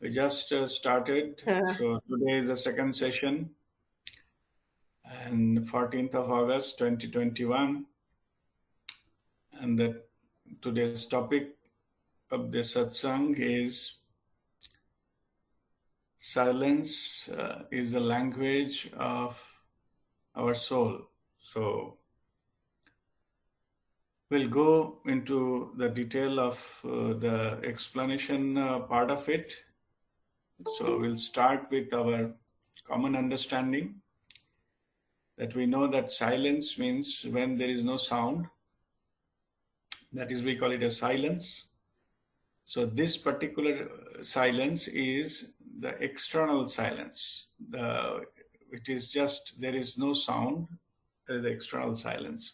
We just started. Uh, So today is the second session and 14th of August 2021. And today's topic of the satsang is silence is the language of our soul. So we'll go into the detail of the explanation part of it. So we'll start with our common understanding that we know that silence means when there is no sound. That is, we call it a silence. So this particular silence is the external silence. It is just there is no sound. There is the external silence.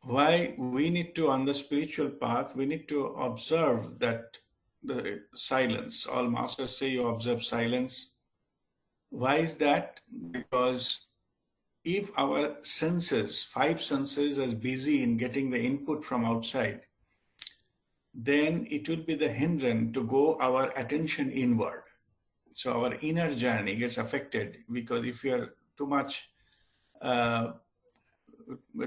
Why we need to, on the spiritual path, we need to observe that the silence. All masters say you observe silence. Why is that? Because if our senses, five senses, are busy in getting the input from outside, then it will be the hindrance to go our attention inward. So our inner journey gets affected because if we are uh,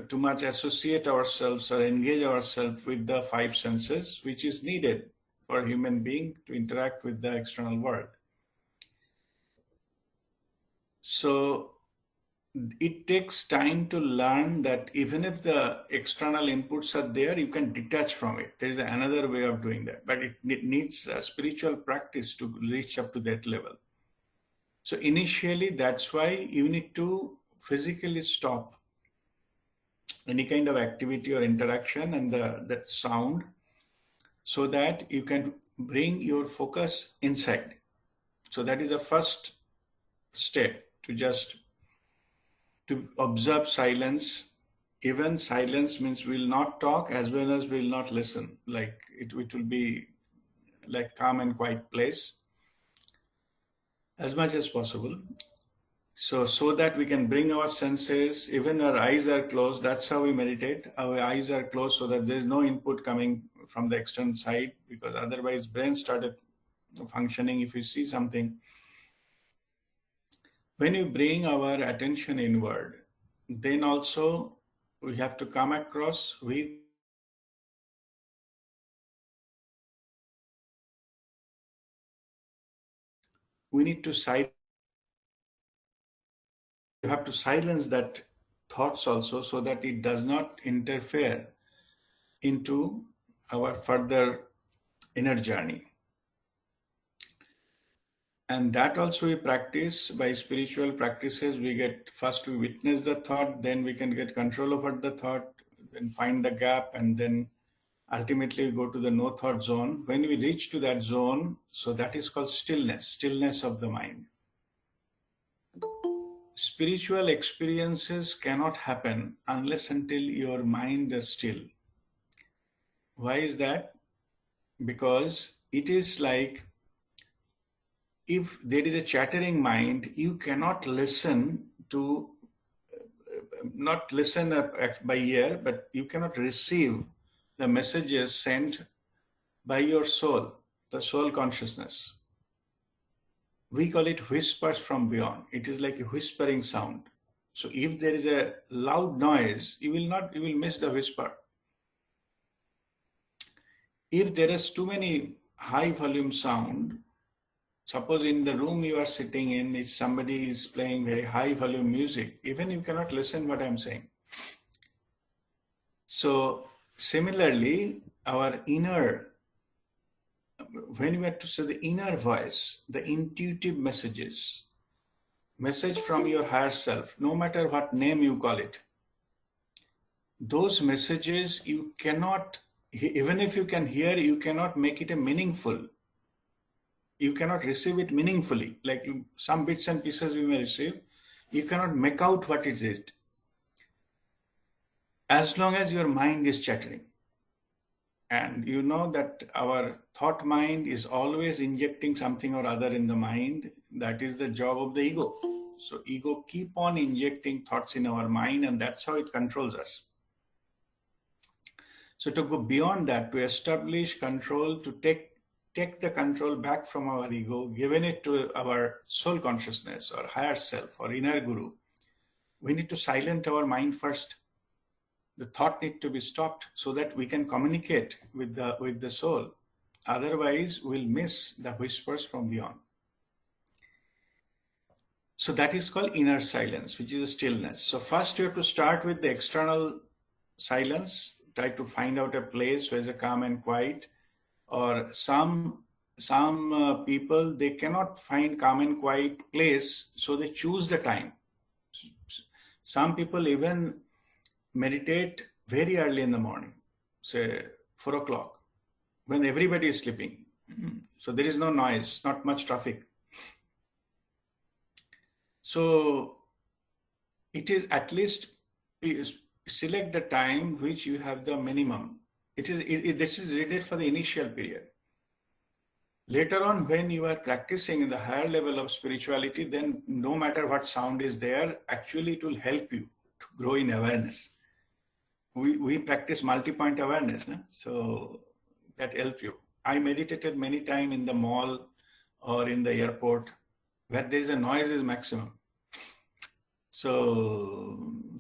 too much associate ourselves or engage ourselves with the five senses, which is needed for a human being to interact with the external world. So it takes time to learn that even if the external inputs are there, you can detach from it. There is another way of doing that, but it needs a spiritual practice to reach up to that level. So initially, that's why you need to physically stop any kind of activity or interaction and that sound so that you can bring your focus inside. So that is the first step to observe silence. Even silence means we'll not talk as well as we'll not listen. Like it will be like calm and quiet place as much as possible. So that we can bring our senses, even our eyes are closed. That's how we meditate. Our eyes are closed so that there's no input coming from the external side, because otherwise brain started functioning if you see something. When you bring our attention inward, then also we have to come across we need to you have to silence that thoughts also so that it does not interfere into our further inner journey. And that also we practice by spiritual practices. We get first we witness the thought, then we can get control over the thought, then find the gap, and then ultimately we go to the no thought zone. When we reach to that zone, so that is called stillness of the mind. Spiritual experiences cannot happen unless until your mind is still. Why is that? Because it is like if there is a chattering mind, you cannot listen to, not listen by ear, but you cannot receive the messages sent by your soul, the soul consciousness. We call it whispers from beyond. It is like a whispering sound. So if there is a loud noise, you will miss the whisper. If there is too many high volume sound, suppose in the room you are sitting in, if somebody is playing very high volume music, even you cannot listen what I'm saying. So similarly, our inner, when we have to say the inner voice, the intuitive message from your higher self, no matter what name you call it, those messages you cannot, even if you can hear, you cannot make it a meaningful. You cannot receive it meaningfully. Like some bits and pieces you may receive, you cannot make out what it is as long as your mind is chattering. And you know that our thought mind is always injecting something or other in the mind. That is the job of the ego. So ego keep on injecting thoughts in our mind, and that's how it controls us. So to go beyond that, to establish control, to take take the control back from our ego, given it to our soul consciousness or higher self or inner guru, we need to silence our mind first. The thought need to be stopped so that we can communicate with the soul. Otherwise, we'll miss the whispers from beyond. So that is called inner silence, which is a stillness. So first you have to start with the external silence. Try to find out a place where it's a calm and quiet. Or some people, they cannot find calm and quiet place, so they choose the time. Some people even meditate very early in the morning, say 4 o'clock, when everybody is sleeping. So there is no noise, not much traffic. So it is at least select the time which you have the minimum. This is needed for the initial period. Later on, when you are practicing in the higher level of spirituality, then no matter what sound is there, actually it will help you to grow in awareness. We practice multi-point awareness, no? So that helps you. I meditated many times in the mall or in the airport where there is a noise is maximum. So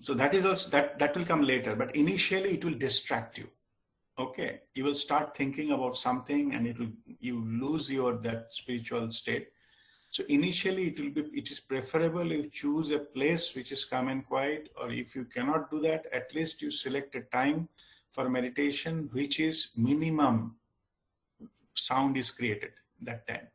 that is also that will come later, but initially it will distract you. Okay, you will start thinking about something and you lose that spiritual state. So initially it is preferable you choose a place which is calm and quiet, or if you cannot do that, at least you select a time for meditation which is minimum sound is created that time.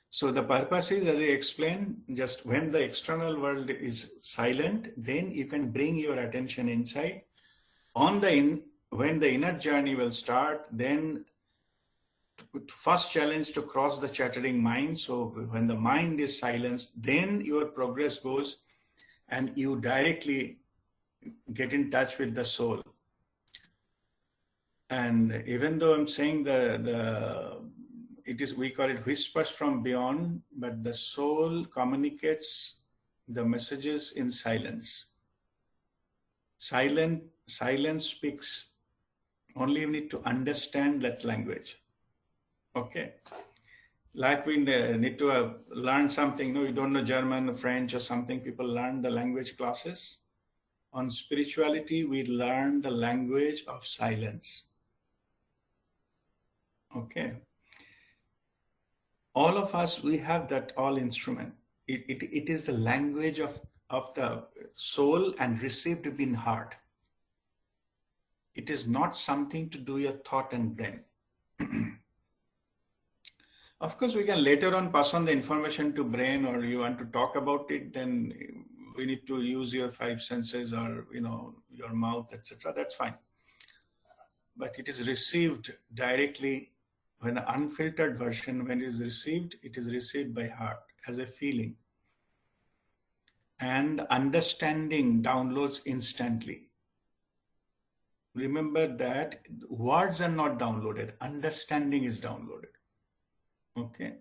So the purpose is, as I explained, just when the external world is silent, then you can bring your attention inside. When the inner journey will start, then first challenge to cross the chattering mind. So when the mind is silenced, then your progress goes and you directly get in touch with the soul. And even though I'm saying we call it whispers from beyond, but the soul communicates the messages in silence. Silence speaks. Only you need to understand that language. Okay. Like we need to learn something. No, you don't know German, French, or something. People learn the language classes. On spirituality, we learn the language of silence. Okay. All of us, we have that all instrument. It is the language of the soul and received in heart. It is not something to do your thought and brain. Of course, we can later on pass on the information to brain, or you want to talk about it, then we need to use your 5 senses or, your mouth, etc. That's fine. But it is received directly. When an unfiltered version, when it is received by heart as a feeling. And understanding downloads instantly. Remember that words are not downloaded, understanding is downloaded. Okay.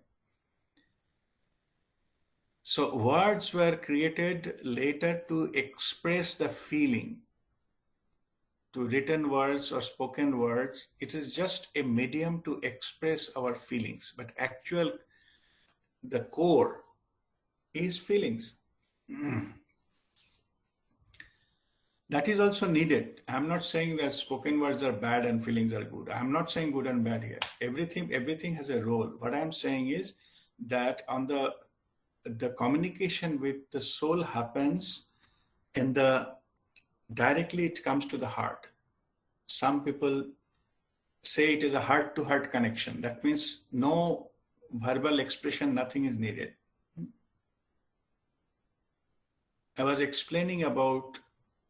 So words were created later to express the feeling. To written words or spoken words, it is just a medium to express our feelings, but the core is feelings. That is also needed. I'm not saying that spoken words are bad and feelings are good. I'm not saying good and bad here. Everything has a role. What I'm saying is that on the communication with the soul happens directly it comes to the heart. Some people say it is a heart-to-heart connection. That means no verbal expression, nothing is needed. I was explaining about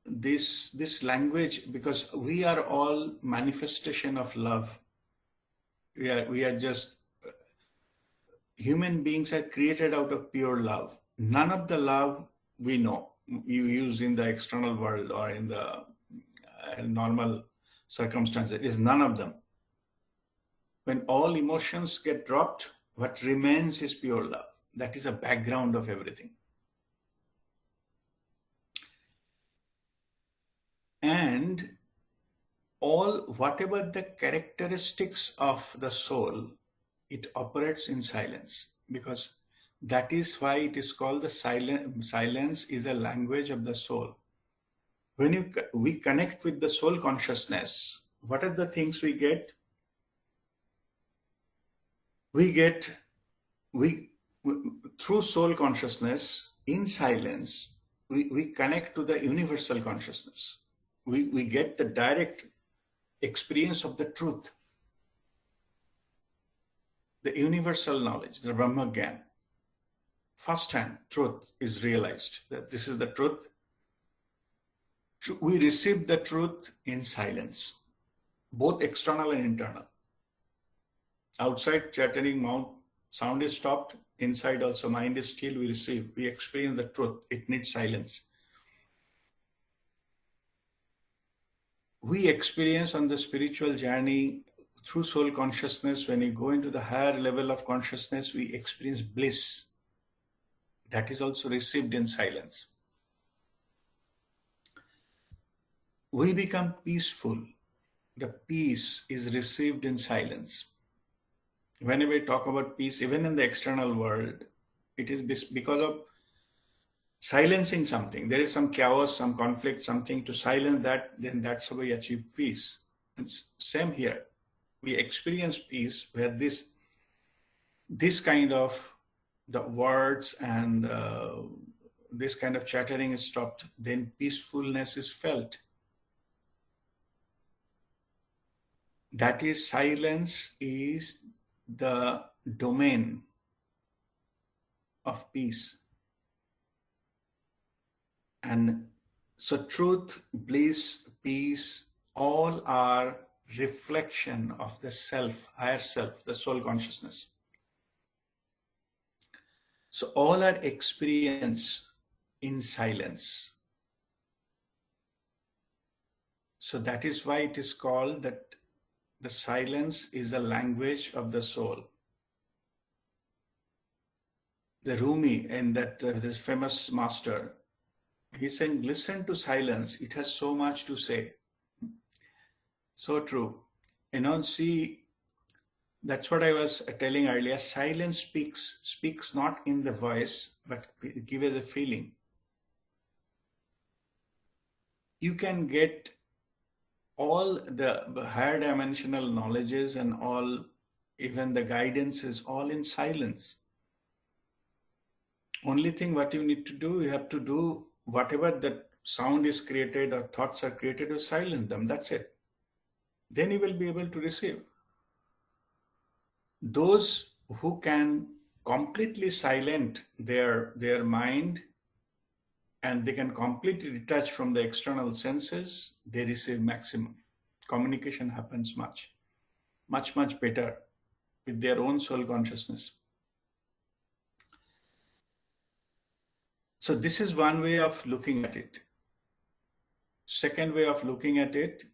this language because we are all manifestation of love. We are just human beings are created out of pure love. None of the love we know you use in the external world or in the normal circumstances is none of them. When all emotions get dropped, what remains is pure love. That is a background of everything. And all whatever the characteristics of the soul, it operates in silence, because that is why it is called the silence is a language of the soul. When we connect with the soul consciousness, what are the things we get? We get we through soul consciousness in silence, we connect to the universal consciousness. We get the direct experience of the truth, the universal knowledge, the Brahma Gyan. First hand truth is realized that this is the truth. We receive the truth in silence, both external and internal. Outside chattering mouth, sound is stopped. Inside also, mind is still. We receive, we experience the truth. It needs silence. We experience on the spiritual journey through soul consciousness. When we go into the higher level of consciousness, we experience bliss. That is also received in silence. We become peaceful. The peace is received in silence. Whenever we talk about peace, even in the external world, it is because of silencing something. There is some chaos, some conflict, something to silence that, then that's how we achieve peace. It's same here. We experience peace where this kind of the words and this kind of chattering is stopped, then peacefulness is felt. That is, silence is the domain of peace. And so truth, bliss, peace, all are reflection of the self, higher self, the soul consciousness. So all are experienced in silence. So that is why it is called that the silence is a language of the soul. The Rumi, and that this famous master, he's saying, listen to silence. It has so much to say. So true. See, that's what I was telling earlier. Silence speaks not in the voice, but gives a feeling. You can get all the higher dimensional knowledges and all, even the guidance is all in silence. Only thing what you need to do, you have to do whatever that sound is created or thoughts are created, you silence them. That's it. Then you will be able to receive. Those who can completely silent their mind and they can completely detach from the external senses, they receive maximum. Communication happens much better with their own soul consciousness. So this is one way of looking at it. Second way of looking at it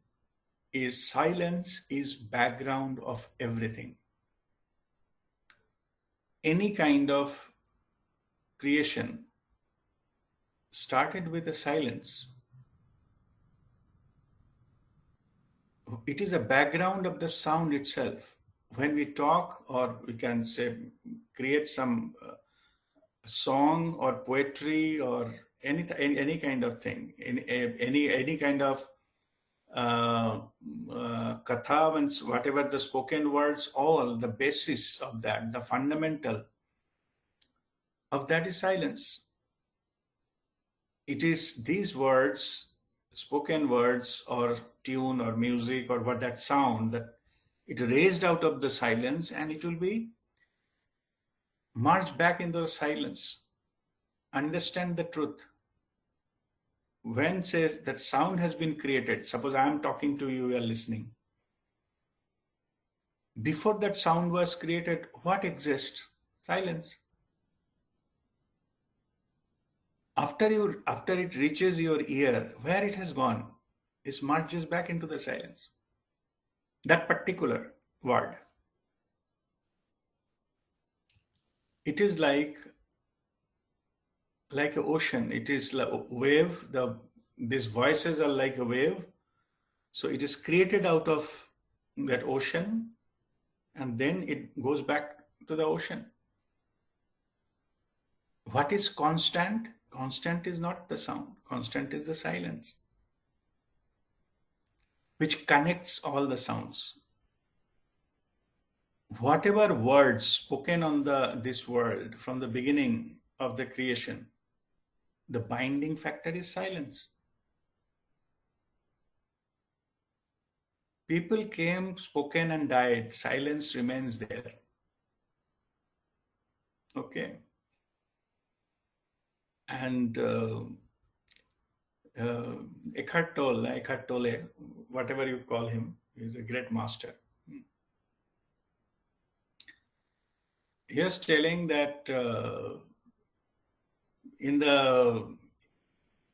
is silence is background of everything. Any kind of creation started with a silence. It is a background of the sound itself. When we talk, or we can say create some song or poetry or any kind of thing, any kind of katha, and whatever the spoken words, all the basis of that, the fundamental of that is silence. It is these words, spoken words or tune or music or what that sound, that it raised out of the silence and it will be merged back into the silence. Understand the truth. When says that sound has been created, suppose I am talking to you, you are listening. Before that sound was created, what exists? Silence. After it reaches your ear, where it has gone, it merges back into the silence. That particular word. It is like an ocean. It is like a wave. These voices are like a wave. So it is created out of that ocean, and then it goes back to the ocean. What is constant? Constant is not the sound, constant is the silence, which connects all the sounds. Whatever words spoken on this world from the beginning of the creation, the binding factor is silence. People came, spoken, and died. Silence remains there. Okay. And uh, Eckhart Tolle, whatever you call him, he's a great master. He was telling that in the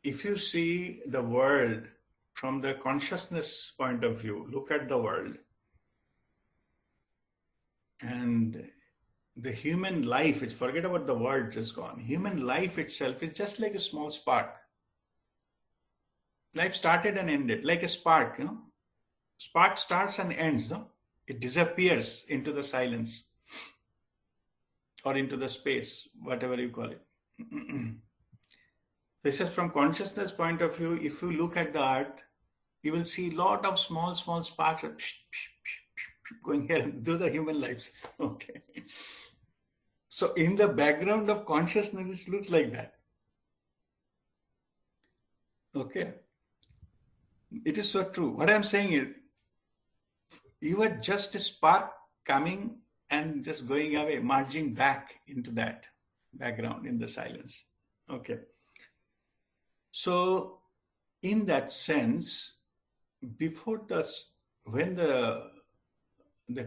if you see the world from the consciousness point of view, look at the world and the human life, forget about the word just gone. Human life itself is just like a small spark. Life started and ended like a spark, Spark starts and ends, no? It disappears into the silence or into the space, whatever you call it. This is from consciousness point of view. If you look at the earth, you will see lot of small, small sparks going here. Those are human lives. Okay. So in the background of consciousness, it looks like that. Okay. It is so true. What I'm saying is, you are just a spark coming and just going away, merging back into that background in the silence. Okay. So in that sense, before when the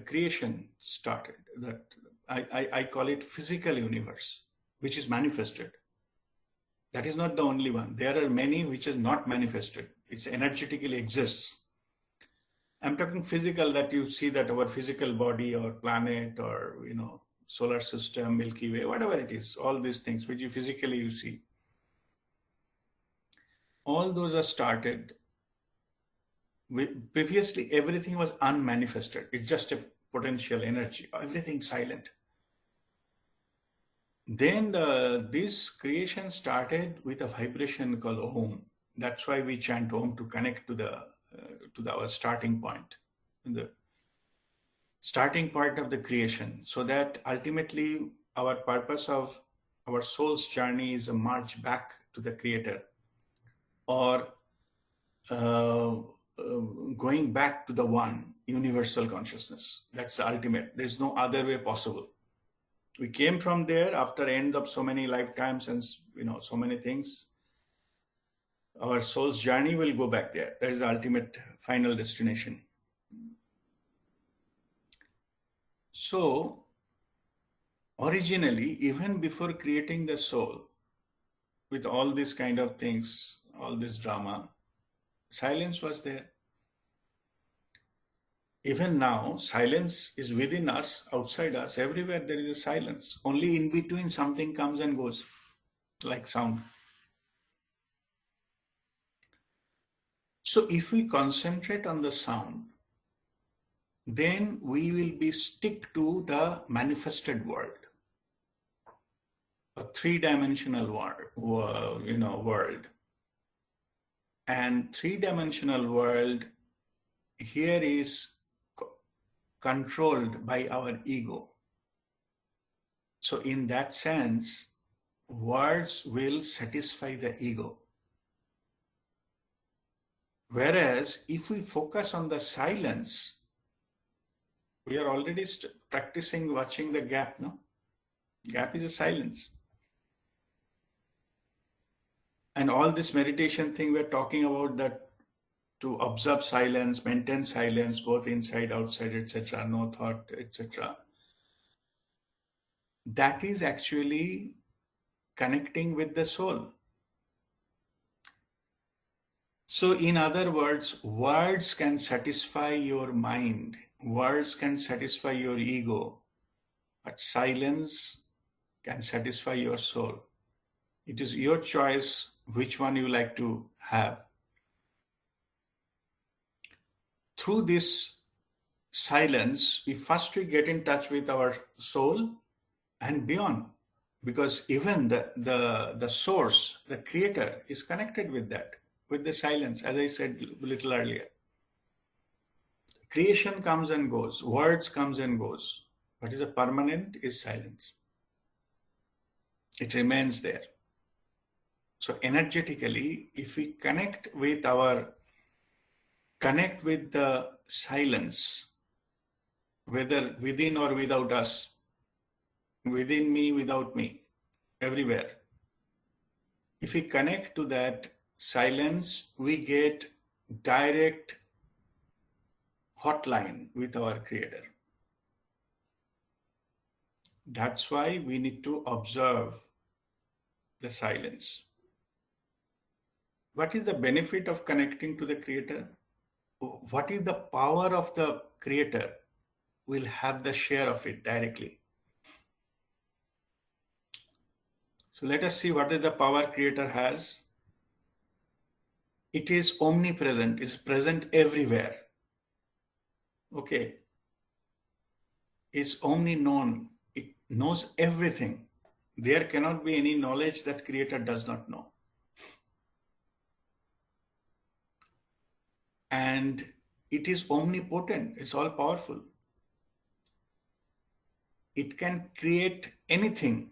creation started, that I call it physical universe, which is manifested. That is not the only one. There are many which is not manifested. It energetically exists. I'm talking physical, that you see that our physical body or planet or solar system, Milky Way, whatever it is, all these things which you see. All those are started previously everything was unmanifested. It's just a potential energy. Everything silent. Then this creation started with a vibration called Om. That's why we chant Om, to connect to our starting point, the starting point of the creation, so that ultimately our purpose of our soul's journey is a march back to the Creator, or uh, going back to the one universal consciousness. That's the ultimate. There's no other way possible. We came from there after end of so many lifetimes and so many things. Our soul's journey will go back there. That is the ultimate final destination. So originally, even before creating the soul, with all these kind of things, all this drama, silence was there. Even now, silence is within us, outside us, everywhere there is a silence. Only in between something comes and goes, like sound. So if we concentrate on the sound, then we will be stick to the manifested world, a three-dimensional world. And three-dimensional world here is controlled by our ego. So in that sense, words will satisfy the ego. Whereas if we focus on the silence, we are already practicing watching the gap, no? Gap is a silence. And all this meditation thing we're talking about, that to observe silence, maintain silence, both inside, outside, etc., no thought, etc. That is actually connecting with the soul. So in other words, words can satisfy your mind, words can satisfy your ego, but silence can satisfy your soul. It is your choice which one you like to have. Through this silence, we get in touch with our soul and beyond. Because even the source, the creator, is connected with that, with the silence, as I said a little earlier. Creation comes and goes, words comes and goes. What is a permanent is silence. It remains there. So energetically, if we connect with the silence, whether within or without us, within me, without me, everywhere. If we connect to that silence, we get direct hotline with our creator. That's why we need to observe the silence. What is the benefit of connecting to the creator? What is the power of the creator? We'll have the share of it directly. So let us see what is the power creator has. It is omnipresent, is present everywhere. Okay. It's omni-known. It knows everything. There cannot be any knowledge that creator does not know. And it is omnipotent. It's all powerful. It can create anything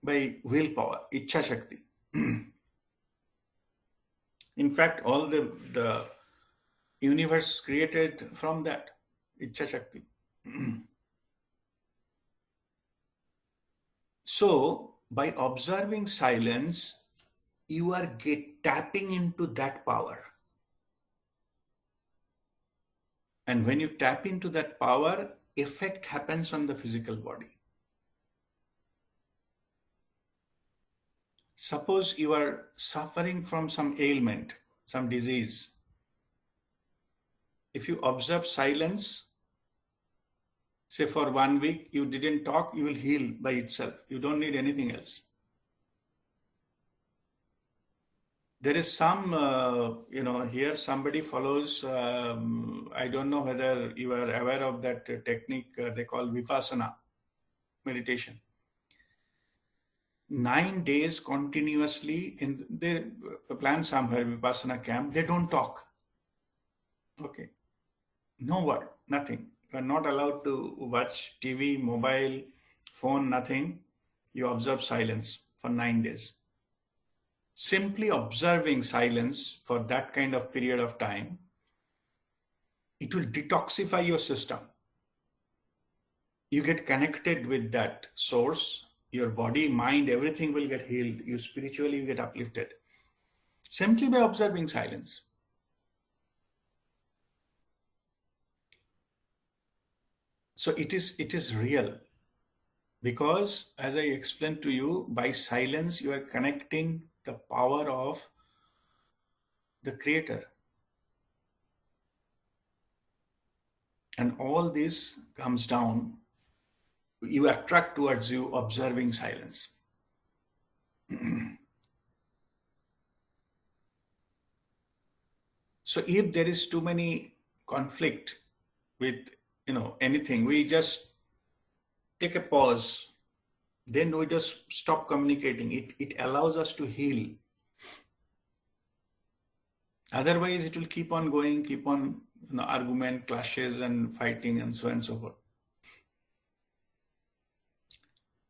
by willpower, Ichha Shakti. In fact, all the universe created from that, Ichha Shakti. So, by observing silence, you are tapping into that power. And when you tap into that power, effect happens on the physical body. Suppose you are suffering from some ailment, some disease. If you observe silence, say for 1 week, you didn't talk, you will heal by itself. You don't need anything else. There is some, here somebody follows, I don't know whether you are aware of that technique they call vipassana meditation. 9 days continuously in they plan somewhere vipassana camp, they don't talk. Okay. No word, nothing. You are not allowed to watch TV, mobile, phone, nothing. You observe silence for 9 days. Simply observing silence for that kind of period of time, it will detoxify your system. You get connected with that source, your body, mind, everything will get healed. You spiritually you get uplifted. Simply by observing silence. So it is real. Because as I explained to you, by silence you are connecting the power of the creator. And all this comes down, you attract towards you observing silence. So if there is too many conflict with anything, we just take a pause, then we just stop communicating. It allows us to heal. Otherwise, it will keep on going, keep on argument, clashes, and fighting, and so on and so forth.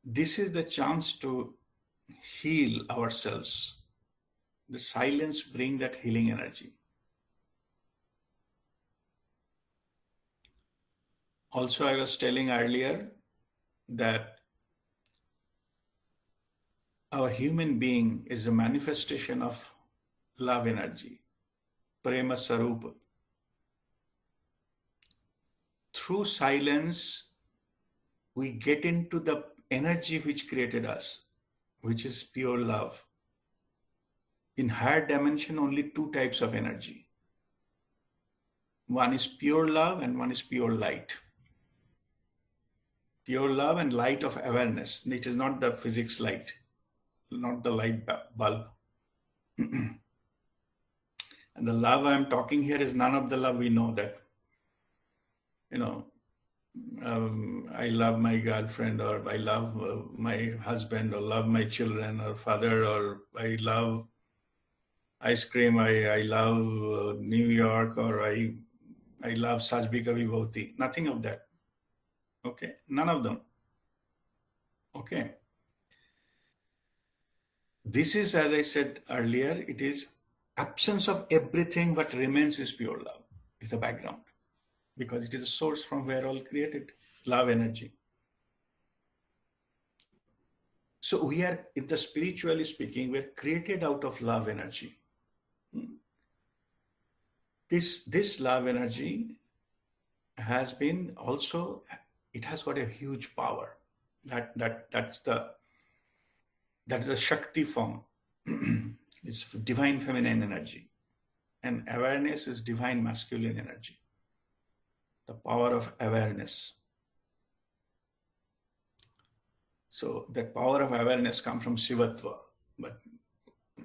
This is the chance to heal ourselves. The silence brings that healing energy. Also, I was telling earlier that our human being is a manifestation of love energy, prema sarupa. Through silence, we get into the energy which created us, which is pure love. In higher dimension, only two types of energy. One is pure love and one is pure light. Pure love and light of awareness. It is not the physics light, not the light bulb. And the love I am talking here is none of the love we know that. you know, I love my girlfriend, or I love my husband, or love my children, or father, or I love ice cream, I love New York, or I love Saj Bhi Kabhi Bahti. Nothing of that. Okay, none of them. Okay, this is, as I said earlier, it is absence of everything. What remains is pure love. It's a background because it is a source from where all created love energy. So we are, in the spiritually speaking, we're created out of love energy. This love energy has been also, it has got a huge power. That's the Shakti form. It's divine feminine energy. And awareness is divine masculine energy. The power of awareness. So that power of awareness comes from Shivatva, but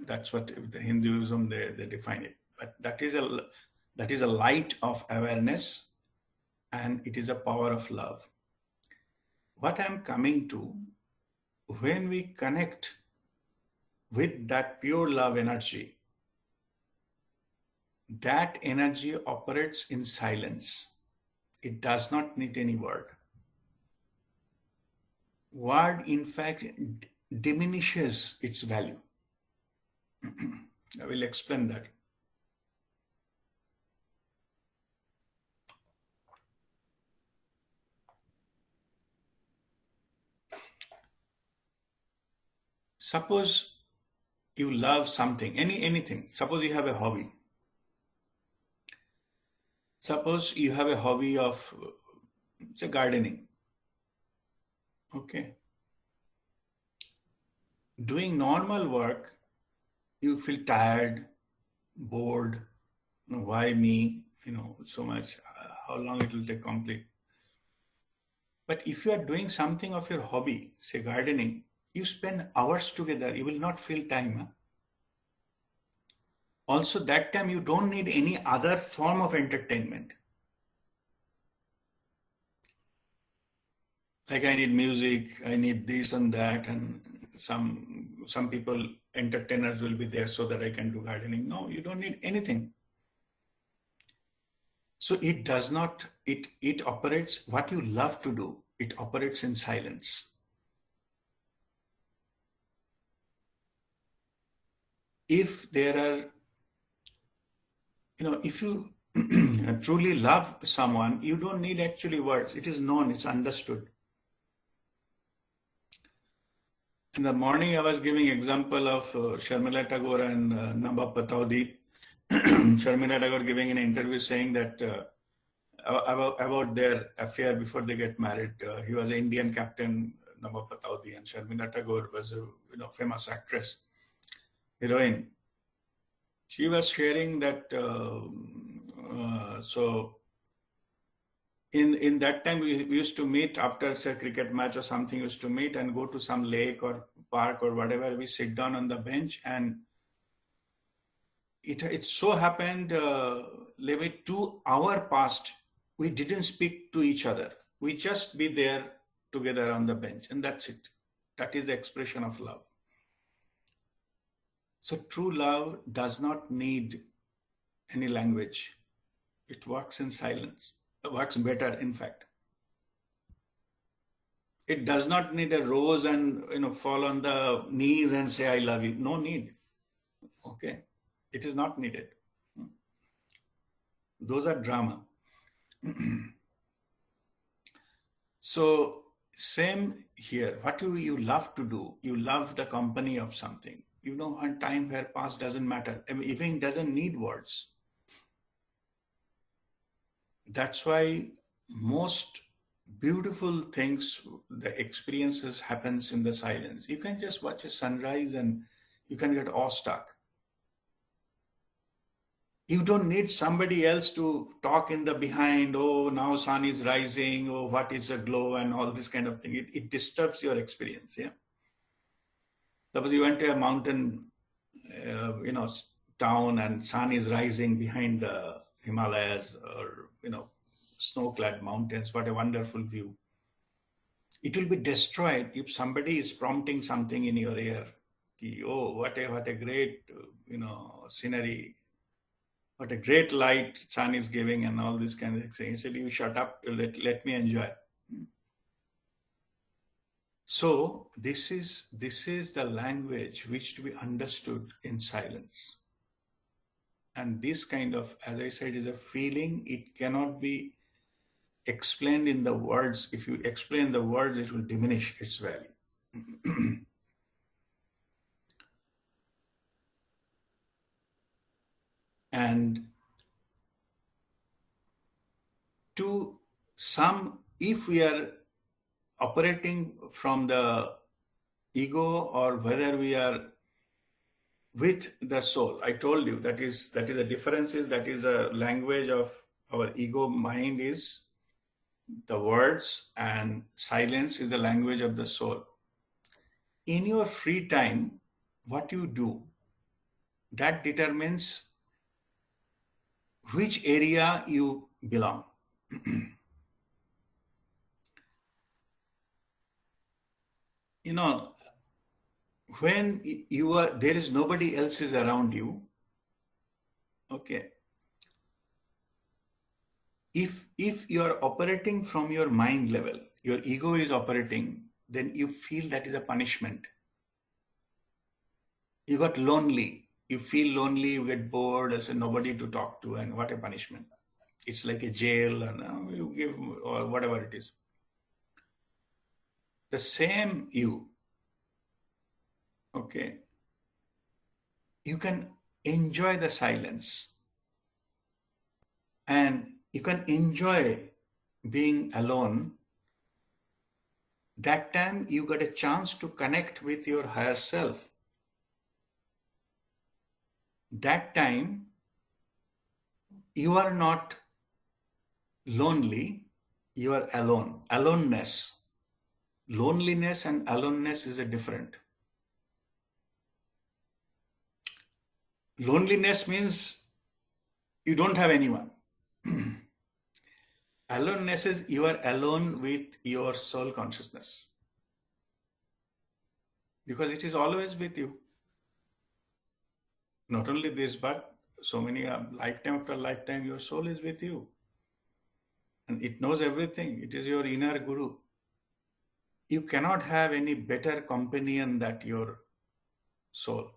that's what the Hinduism they define it. But that is a light of awareness, and it is a power of love. What I'm coming to, when we connect with that pure love energy, that energy operates in silence. It does not need any word. Word, in fact, diminishes its value. I will explain that. Suppose you love something, anything. Suppose you have a hobby. Suppose you have a hobby of, say, gardening. Okay. Doing normal work, you feel tired, bored. Why me? So much. How long it will take complete? But if you are doing something of your hobby, say gardening, you spend hours together. You will not feel time. Huh? Also, that time you don't need any other form of entertainment. Like I need music, I need this and that, and some people, entertainers will be there so that I can do gardening. No, you don't need anything. So it does not, it operates what you love to do, it operates in silence. If there are, if you truly love someone, you don't need actually words. It is known, it's understood. In the morning, I was giving example of Sharmila Tagore and Naba Pataudi. Sharmila Tagore giving an interview saying that about their affair before they get married. He was an Indian captain, Naba Pataudi, and Sharmila Tagore was a famous actress, heroine. She was sharing that. So in that time we used to meet after say cricket match or something. We used to meet and go to some lake or park or whatever. We sit down on the bench, and it so happened maybe 2 hours passed. We didn't speak to each other. We just be there together on the bench, and that's it. That is the expression of love. So true love does not need any language. It works in silence. It works better, in fact. It does not need a rose and fall on the knees and say I love you. No need. Okay. It is not needed. Those are drama. So same here. What do you love to do? You love the company of something. One time where past doesn't matter. I mean, even doesn't need words. That's why most beautiful things, the experiences happens in the silence. You can just watch a sunrise and you can get awestruck. You don't need somebody else to talk in the behind. Oh, now sun is rising. Oh, what is a glow and all this kind of thing. It disturbs your experience. Yeah. Suppose you went to a mountain, town, and sun is rising behind the Himalayas, or snow-clad mountains, what a wonderful view. It will be destroyed if somebody is prompting something in your ear. Ki, oh, what a great, scenery. What a great light sun is giving and all this kind of things. He said, you shut up, let me enjoy. So this is the language which to be understood in silence. And this kind of, as I said, is a feeling. It cannot be explained in the words. If you explain the words, it will diminish its value. And to some, if we are operating from the ego or whether we are with the soul, I told you that is the difference. Is that is a language of our ego mind is the words, and silence is the language of the soul. In your free time, what you do, that determines which area you belong. You know, when you are there is nobody else is around you. Okay. If you are operating from your mind level, your ego is operating, then you feel that is a punishment. You got lonely. You feel lonely, you get bored, there's nobody to talk to, and what a punishment. It's like a jail, and you give, or whatever it is. The same you, okay, you can enjoy the silence and you can enjoy being alone. That time you got a chance to connect with your higher self. That time you are not lonely, you are alone. Aloneness. Loneliness and aloneness is a different. Loneliness means you don't have anyone. Aloneness is you are alone with your soul consciousness. Because it is always with you. Not only this, but so many lifetime after lifetime, your soul is with you. And it knows everything. It is your inner guru. You cannot have any better companion than your soul.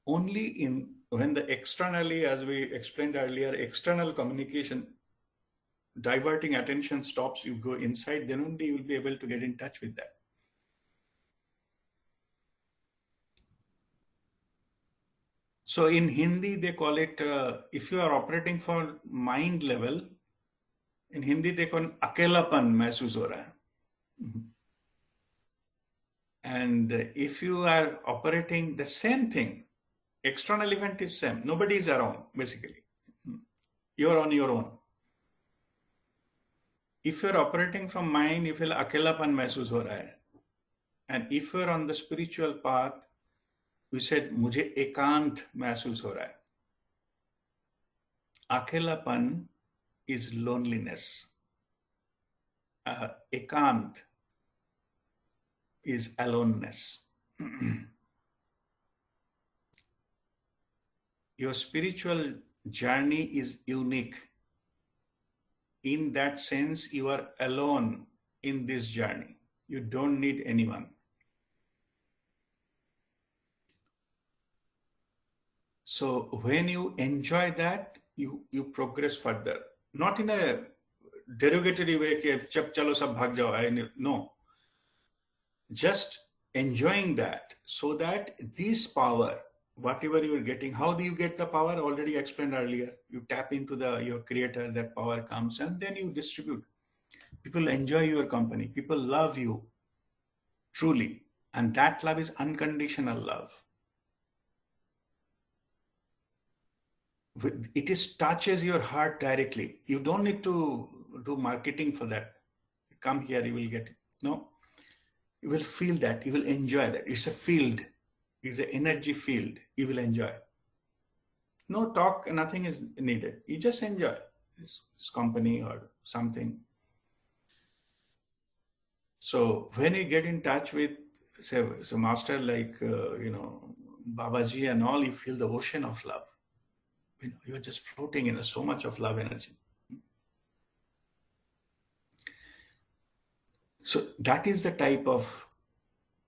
Only when the externally, as we explained earlier, external communication, diverting attention stops, you go inside, then only you will be able to get in touch with that. So in Hindi, they call it, if you are operating for mind level, in Hindi they call अकेलापन महसूस हो रहा है. And if you are operating the same thing, external event is same. Nobody is around, basically. You're on your own. If you're operating from mind, you feel अकेलापन महसूस हो रहा है. And if you're on the spiritual path, you said मुझे एकांत महसूस हो रहा है. अकेलापन is loneliness. Ekant is aloneness. Your spiritual journey is unique. In that sense, you are alone in this journey. You don't need anyone. So when you enjoy that, you progress further. Not in a derogatory way, कि चप चलो सब भाग जाओ. No. Just enjoying that, so that this power, whatever you are getting, how do you get the power? Already explained earlier. You tap into your creator, that power comes, and then you distribute. People enjoy your company. People love you truly. And that love is unconditional love. It touches your heart directly. You don't need to do marketing for that. Come here, you will get it. No. You will feel that. You will enjoy that. It's a field. It's an energy field. You will enjoy. No talk, nothing is needed. You just enjoy. his company or something. So when you get in touch with, say, so master like, Babaji and all, you feel the ocean of love. You're just floating in so much of love energy. So that is the type of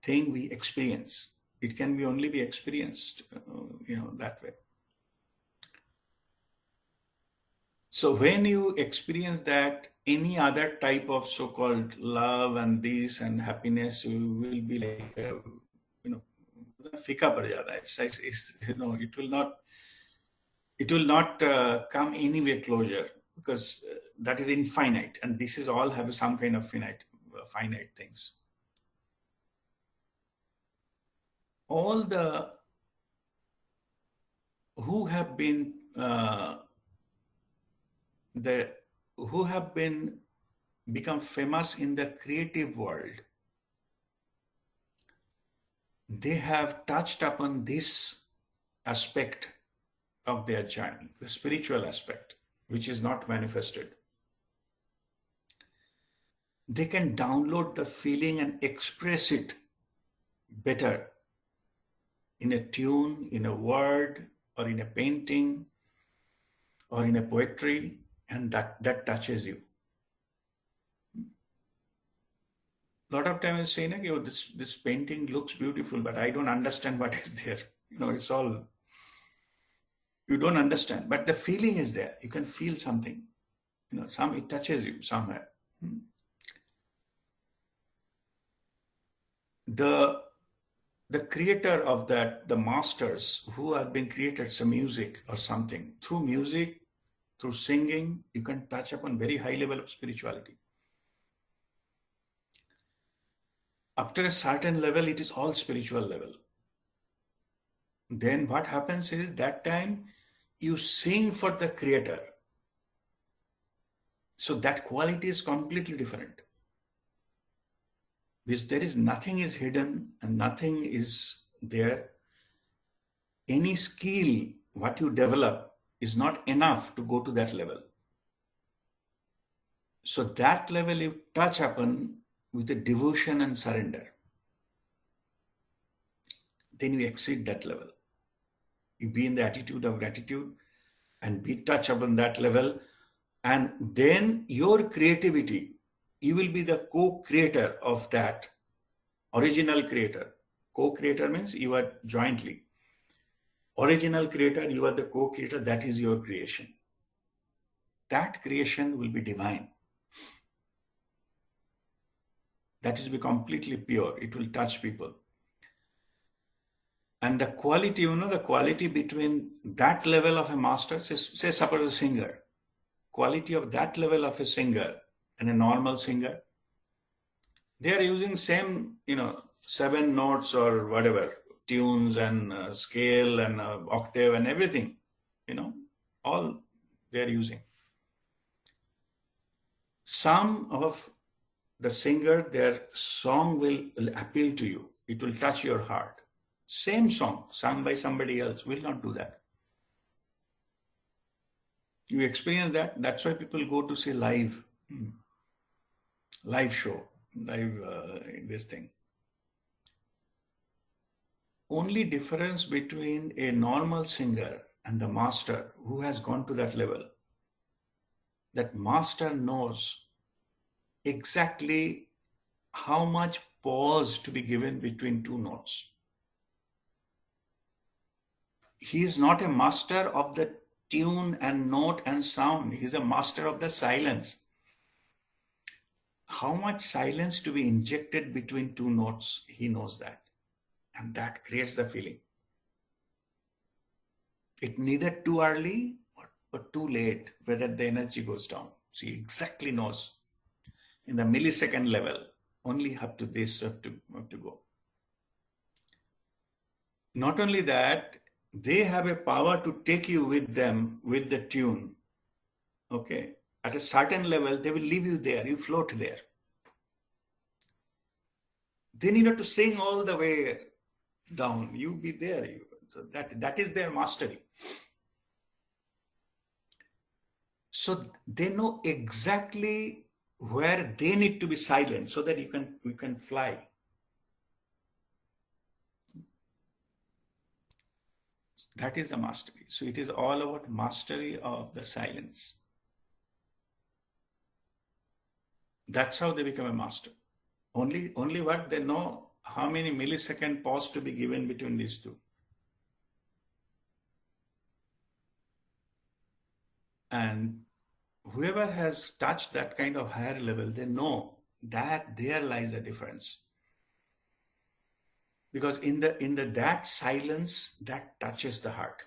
thing we experience. It can be only be experienced, that way. So when you experience that, any other type of so-called love and this and happiness will be like, fika par jata hai. It will not come anywhere closure, because that is infinite, and this is all have some kind of finite things. All the who have been the who have been become famous in the creative world, they have touched upon this aspect of their journey, the spiritual aspect, which is not manifested. They can download the feeling and express it better in a tune, in a word, or in a painting, or in a poetry, and that touches you. A lot of times I say, oh, this painting looks beautiful, but I don't understand what is there. It's all, you don't understand, but the feeling is there. You can feel something. It touches you somewhere. The creator of that, the masters who have been created some music or something, through music, through singing, you can touch upon very high level of spirituality. After a certain level, it is all spiritual level. Then what happens is, that time you sing for the creator. So that quality is completely different. Because there is nothing is hidden and nothing is there. Any skill, what you develop, is not enough to go to that level. So that level you touch upon with a devotion and surrender. Then you exceed that level. You be in the attitude of gratitude and be touch upon that level. And then your creativity, you will be the co-creator of that original creator. Co-creator means you are jointly. Original creator, you are the co-creator, that is your creation. That creation will be divine. That is be completely pure. It will touch people. And the quality, the quality between that level of a master, say suppose a singer, quality of that level of a singer and a normal singer, they are using same, 7 notes or whatever, tunes and scale and octave and everything, all they are using. Some of the singer, their song will appeal to you. It will touch your heart. Same song sung by somebody else will not do that. You experience that. That's why people go to see live show, this thing. Only difference between a normal singer and the master who has gone to that level, that master knows exactly how much pause to be given between 2 notes. He is not a master of the tune and note and sound. He is a master of the silence. How much silence to be injected between 2 notes, he knows that. And that creates the feeling. It neither too early or too late, whether the energy goes down. So he exactly knows. In the millisecond level, only up to this have to go. Not only that, they have a power to take you with them, with the tune. Okay. At a certain level, they will leave you there. You float there. They need not to sing all the way down. You be there. So that is their mastery. So they know exactly where they need to be silent so that you can fly. That is the mastery. So it is all about mastery of the silence. That's how they become a master. Only what they know how many millisecond pause to be given between these two. And whoever has touched that kind of higher level, they know that there lies the difference. Because in the that silence that touches the heart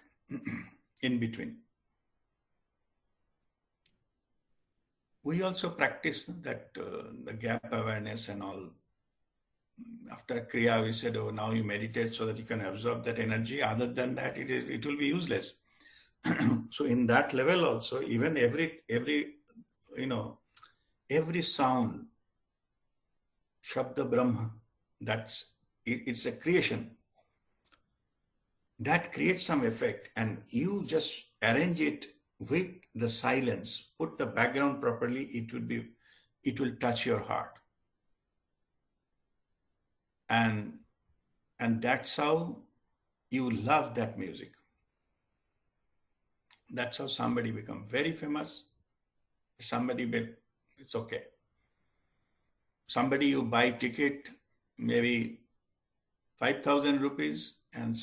in between. We also practice that the gap awareness and all. After Kriya, we said, oh, now you meditate so that you can absorb that energy. Other than that, it will be useless. So in that level also, even every you know every sound, Shabda Brahma, it's a creation that creates some effect, and you just arrange it with the silence, put the background properly, it will touch your heart. And that's how you love that music. That's how somebody become very famous. Somebody will, it's okay. Somebody you buy ticket, maybe 5,000 rupees, and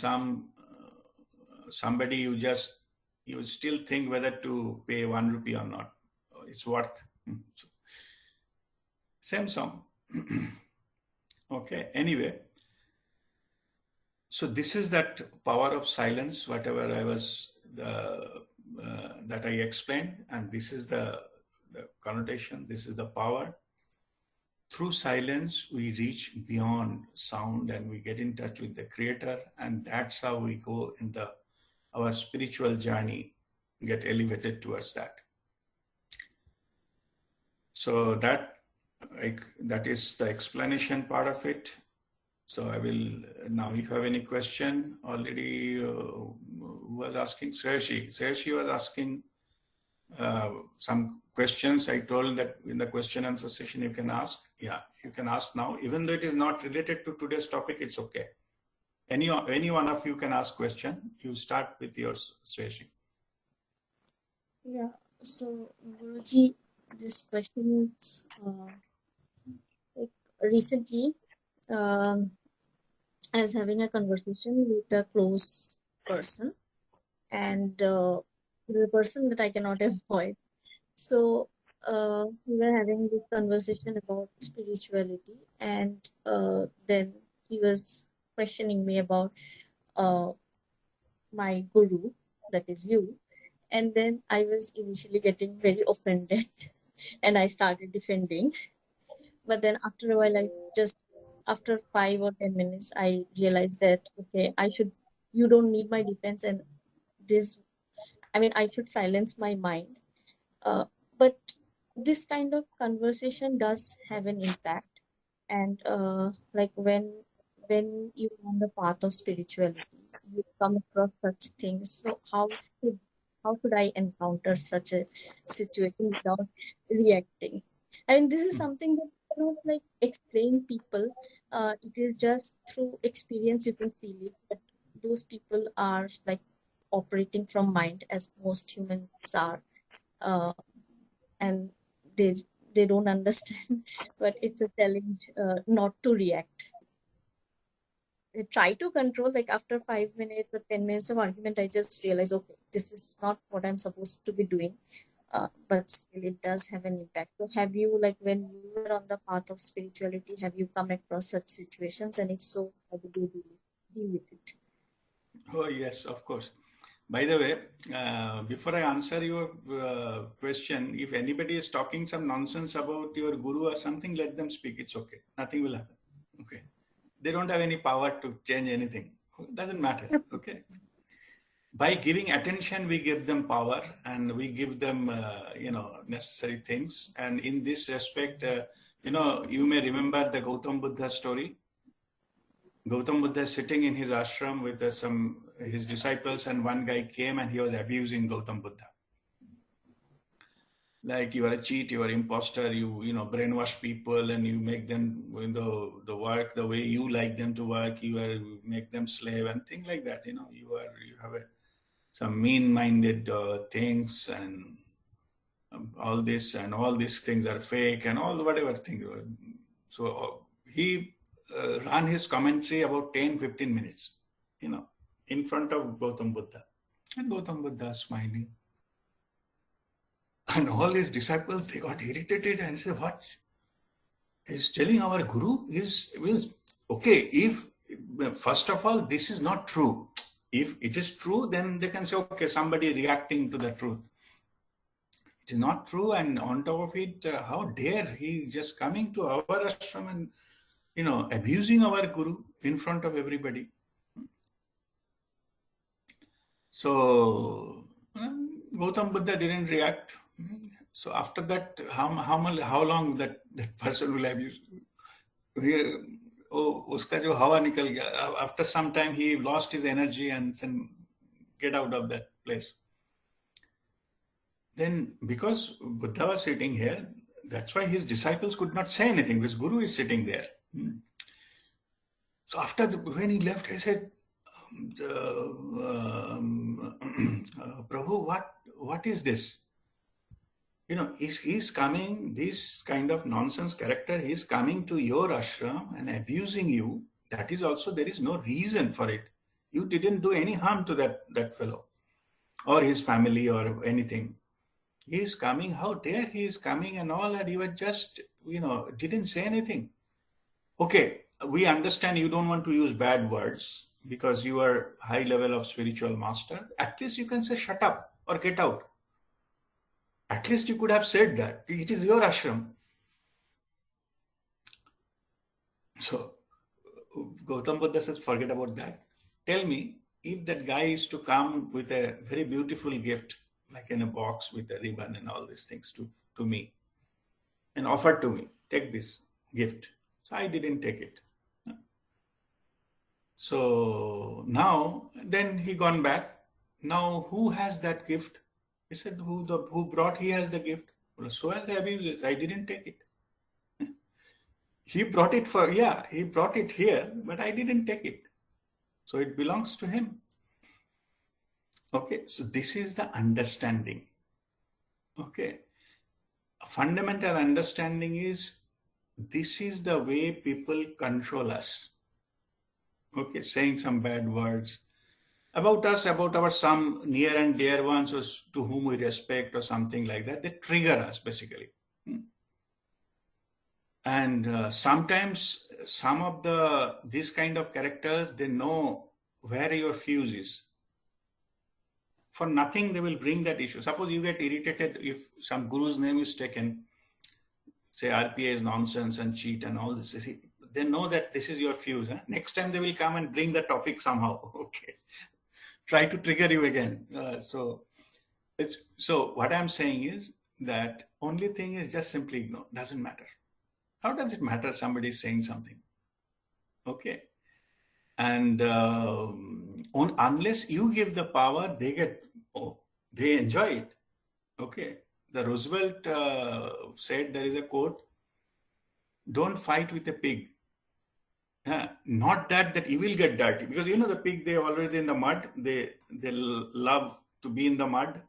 somebody you still think whether to pay 1 rupee or not. It's worth. So, same song. Okay. Anyway, so this is that power of silence, whatever I was that I explained, and this is the connotation. This is the power. Through silence, we reach beyond sound and we get in touch with the Creator, and that's how we go in our spiritual journey, get elevated towards that. So that is the explanation part of it. So I will now, if you have any question, already who was asking? Sreshi was asking some questions. I told that in the question answer session you can ask. Yeah, you can ask now. Even though it is not related to today's topic, it's okay. Any one of you can ask question. You start with yours, Sreshi. Yeah. So, Guruji, this question is like recently, um, I was having a conversation with a close person, and the person that I cannot avoid. So, we were having this conversation about spirituality, and then he was questioning me about uh, my guru, that is you. And then I was initially getting very offended and I started defending. But then after a while, after 5 or 10 minutes, I realized that, okay, you don't need my defense. And this, I mean, I should silence my mind. Uh, but this kind of conversation does have an impact. And like when you're on the path of spirituality, you come across such things. So how should I encounter such a situation without reacting? I mean, this is something that you cannot like explain people. It is just through experience you can feel it. But those people are like operating from mind, as most humans are, uh, and they they don't understand. But it's a challenge not to react. They try to control, like after 5 minutes or 10 minutes of argument, I just realize, okay, this is not what I'm supposed to be doing. But still it does have an impact. So have you, like when you were on the path of spirituality, have you come across such situations, and if so, how did you deal with it? Oh yes, of course. By the way, before I answer your question, if anybody is talking some nonsense about your guru or something, let them speak. It's okay. Nothing will happen. Okay. They don't have any power to change anything. It doesn't matter. Okay. By giving attention, we give them power and we give them, necessary things. And in this respect, you may remember the Gautam Buddha story. Gautam Buddha is sitting in his ashram with his disciples, and one guy came and he was abusing Gautam Buddha. like you are a cheat, you are imposter, you brainwash people and you make them the work the way you like them to work, make them slave and things like that. You have some mean-minded things, and all these things are fake and all whatever things. So he ran his commentary about 10-15 minutes, in front of Gautam Buddha, and Gautam Buddha smiling. And all his disciples, they got irritated and said, what? He's telling our guru is okay. If first of all, this is not true. If it is true, then they can say, okay, somebody reacting to the truth. It is not true, and on top of it, how dare he just coming to our ashram and abusing our guru in front of everybody. So Gautam Buddha didn't react. So after that, how long that person will abuse? उसका जो हवा निकल गया. After some time, he lost his energy and said, get out of that place. Then, because Buddha was sitting here, that's why his disciples could not say anything, because Guru is sitting there. So when he left, he said, Prabhu, what is this? He's coming, this kind of nonsense character, he's coming to your ashram and abusing you. That is also, there is no reason for it. You didn't do any harm to that fellow or his family or anything. He is coming, how dare he is coming and all that. You were just, didn't say anything. Okay, we understand you don't want to use bad words because you are high level of spiritual master. At least you can say shut up or get out. At least you could have said that. It is your ashram. So Gautam Buddha says, forget about that. Tell me, if that guy is to come with a very beautiful gift, like in a box with a ribbon and all these things to me, and offer to me, take this gift. So I didn't take it. So now, then he gone back. Now who has that gift? He said, who brought, he has the gift. So as I didn't take it. He brought it he brought it here, but I didn't take it. So it belongs to him. Okay, so this is the understanding. Okay, a fundamental understanding is this is the way people control us. Okay, saying some bad words about us, about our some near and dear ones or to whom we respect or something like that. They trigger us basically. And sometimes some of these kind of characters, they know where your fuse is. For nothing, they will bring that issue. Suppose you get irritated if some guru's name is taken, say RPA is nonsense and cheat and all this. They know that this is your fuse. Huh? Next time they will come and bring the topic somehow. Okay, try to trigger you again. So what I'm saying is that only thing is just simply ignore. Doesn't matter. How does it matter somebody is saying something? Okay. And unless you give the power, they enjoy it. Okay. The Roosevelt said, there is a quote, don't fight with a pig. Not that you will get dirty, because the pig, they already in the mud. They love to be in the mud.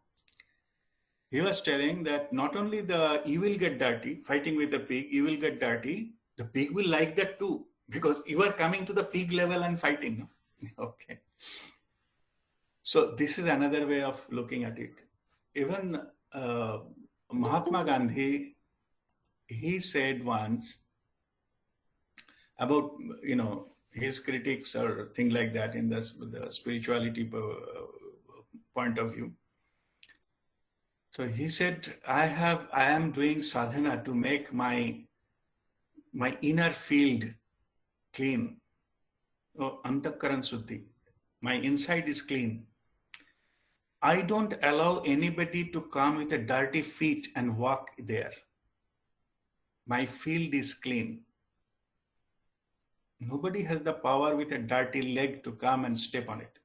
He was telling that not only you will get dirty, fighting with the pig, you will get dirty. The pig will like that too, because you are coming to the pig level and fighting. No? Okay. So this is another way of looking at it. Even Mahatma Gandhi, he said once about, his critics or thing like that in the spirituality point of view. So he said, I am doing sadhana to make my inner field clean. Antakaran Suddhi. My inside is clean. I don't allow anybody to come with a dirty feet and walk there. My field is clean. Nobody has the power with a dirty leg to come and step on it.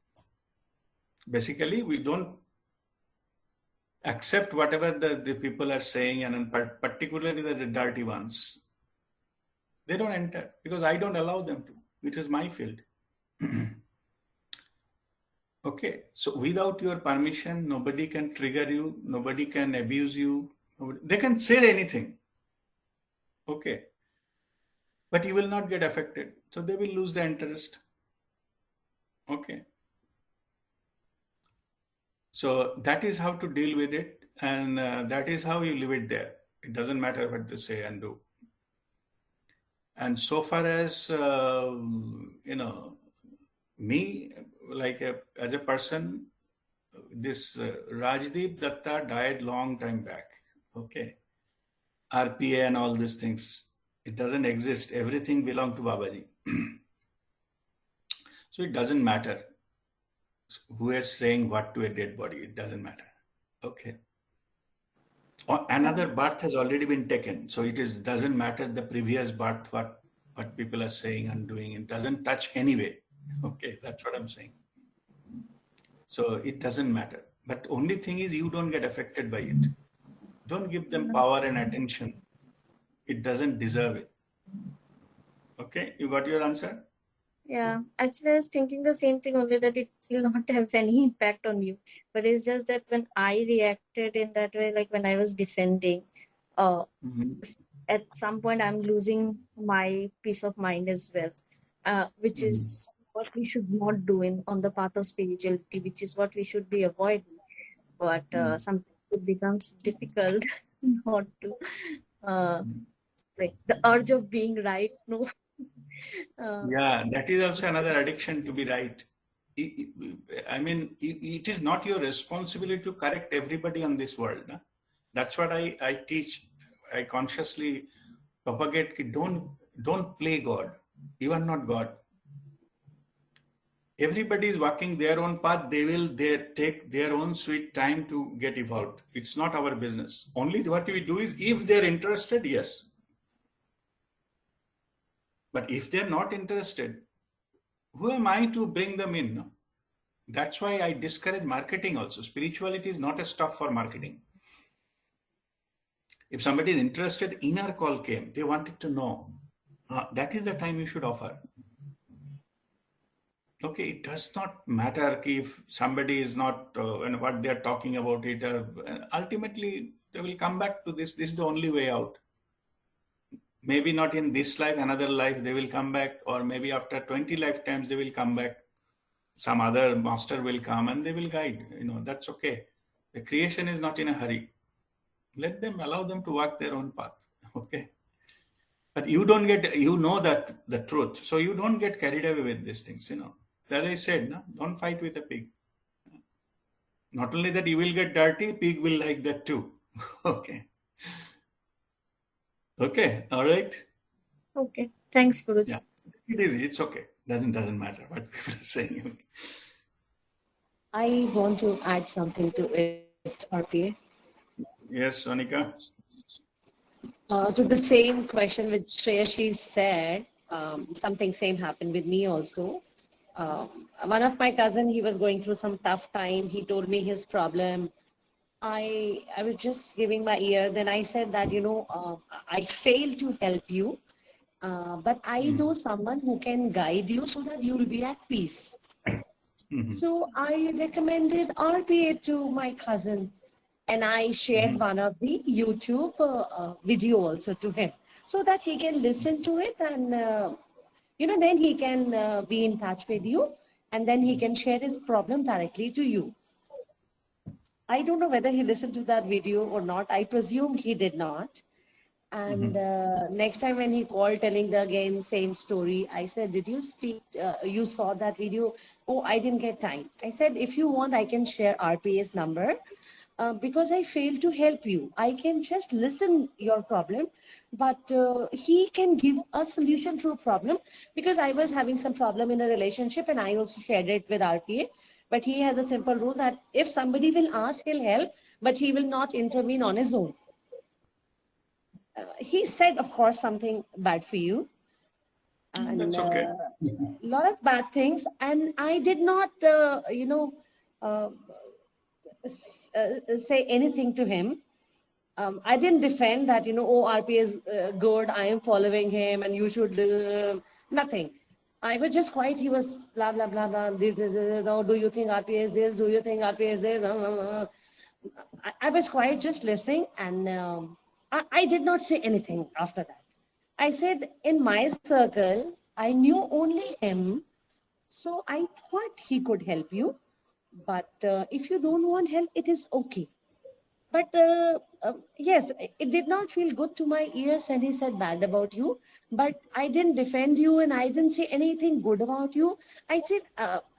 Basically, we don't accept whatever the people are saying, and particularly the dirty ones. They don't enter because I don't allow them to. It is my field. Okay, so without your permission, nobody can trigger you, nobody can abuse you, they can say anything. Okay, but you will not get affected. So they will lose the interest. Okay, so that is how to deal with it, and that is how you leave it there. It doesn't matter what they say and do. And so far as me, like as a person, this Rajdeep Datta died long time back. Okay, RPA and all these things, it doesn't exist. Everything belonged to Babaji. So it doesn't matter who is saying what to a dead body. It doesn't matter. Okay. Or another birth has already been taken. So it is doesn't matter the previous birth, what people are saying and doing. It doesn't touch anyway. Okay, that's what I'm saying. So it doesn't matter. But only thing is you don't get affected by it. Don't give them power and attention. It doesn't deserve it. Okay, you got your answer? Yeah, actually, I was thinking the same thing, only that it will not have any impact on you. But it's just that when I reacted in that way, like when I was defending, uh, Mhm. at some point I'm losing my peace of mind as well, which Mhm. is what we should not do in on the path of spirituality, which is what we should be avoiding. But Mhm. sometimes it becomes difficult not to, uh, Mhm. like the urge of being right. No, uh, Yeah, that is also another addiction to be right. I mean, it is not your responsibility to correct everybody on this world. Na? That's what I teach. I consciously propagate. Don't play God. You are not God. Everybody is walking their own path. They take their own sweet time to get evolved. It's not our business. Only what we do is if they're interested, yes. But if they're not interested, who am I to bring them in? No? That's why I discourage marketing also. Spirituality is not a stuff for marketing. If somebody is interested, inner call came, they wanted to know. That is the time you should offer. Okay, it does not matter if somebody is not and what they are talking about it. Ultimately, they will come back to this. This is the only way out. Maybe not in this life, another life they will come back, or maybe after 20 lifetimes they will come back. Some other master will come and they will guide. That's okay. The creation is not in a hurry. Let them, allow them to walk their own path. Okay, but you don't get, that the truth, so you don't get carried away with these things. As I said, no, don't fight with a pig. Not only that, you will get dirty, pig will like that too. Okay. Okay, all right. okay. Thanks, Yeah, Guruji. it is, it's okay, doesn't matter what people are saying. Okay. I want to add something to it, RPA. Yes, Sonika. To the same question which Shreyashi said, something same happened with me also. One of my cousin, he was going through some tough time. He told me his problem. I was just giving my ear. Then I said that, I failed to help you, but I Mhm. know someone who can guide you so that you will be at peace. Mhm. So I recommended RPA to my cousin, and I shared Mhm. one of the YouTube video also to him so that he can listen to it, and then he can be in touch with you, and then he can share his problem directly to you. I don't know whether he listened to that video or not. I presume he did not. And Mhm. next time when he called telling the again same story, I said, did you speak, you saw that video? Oh, I didn't get time. I said, if you want, I can share RPA's number because I failed to help you. I can just listen your problem, but he can give a solution to a problem because I was having some problem in a relationship and I also shared it with RPA. But he has a simple rule that if somebody will ask, he'll help, but he will not intervene on his own. He said, of course, something bad for you and That's okay. a lot of bad things. And I did not, uh, say anything to him. I didn't defend that, oh, RP is good, I am following him, and you should, nothing. I was just quiet. He was blah, blah, blah, blah. This, no, do you think RP is this? Do you think RP is this? No, no, no. I was quiet, just listening, and I did not say anything after that. I said, in my circle, I knew only him, so I thought he could help you. But if you don't want help, it is okay. But yes, it did not feel good to my ears when he said bad about you. But I didn't defend you and I didn't say anything good about you. I said,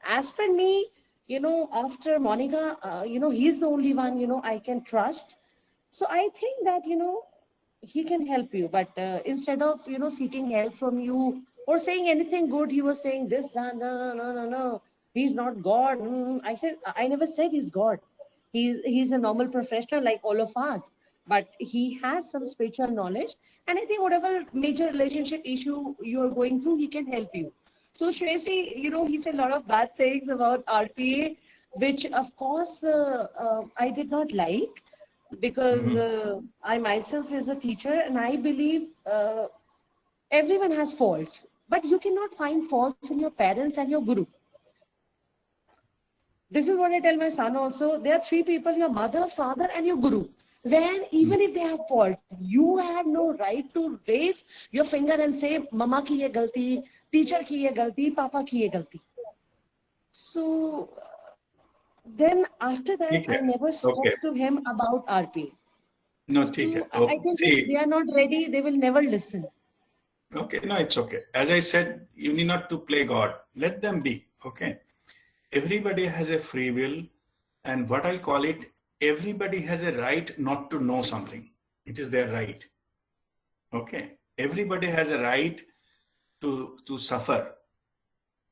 as per me, after Monica, he's the only one, I can trust. So I think that, he can help you. But instead of, seeking help from you or saying anything good, he was saying this, that, no, no, no, no, no. He's not God. I said, I never said he's God. He's a normal professional like all of us, but he has some spiritual knowledge, and I think whatever major relationship issue you're going through, he can help you. So Shresi, he said a lot of bad things about RPA, which of course I did not like, because Mhm. I myself is a teacher, and I believe everyone has faults, but you cannot find faults in your parents and your guru. This is what I tell my son also. There are three people, your mother, father, and your guru. When even if they have fault, you have no right to raise your finger and say, Mama ki ye galti, teacher ki ye galti, Papa ki ye galti. So then after that, ठीक I है. never Okay. spoke to him about RP. No, ठीक है. So I Okay. think if they See, are not ready, they will never listen. okay, no, it's okay. As I said, you need not to play God. Let them be. Okay. Everybody has a free will, and what I call it, everybody has a right not to know something. It is their right. Okay. Everybody has a right to suffer.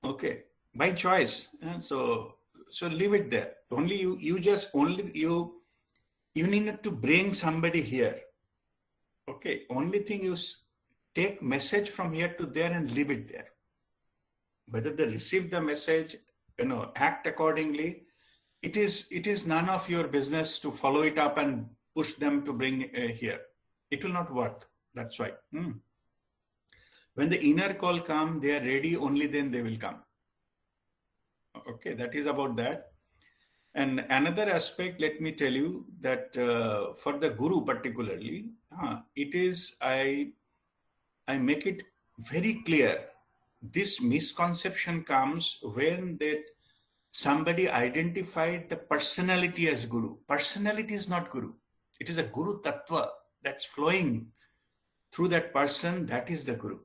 Okay. By choice. And so leave it there. Only you just only you need not to bring somebody here. Okay. Only thing you take message from here to there and leave it there. Whether they receive the message, act accordingly, it is none of your business to follow it up and push them to bring here. It will not work. That's why. When the inner call come, they are ready, only then they will come. Okay, that is about that. And another aspect, let me tell you that for the guru particularly, it is I make it very clear. This misconception comes when that somebody identified the personality as guru. Personality is not guru. It is a guru tattva that's flowing through that person. That is the guru.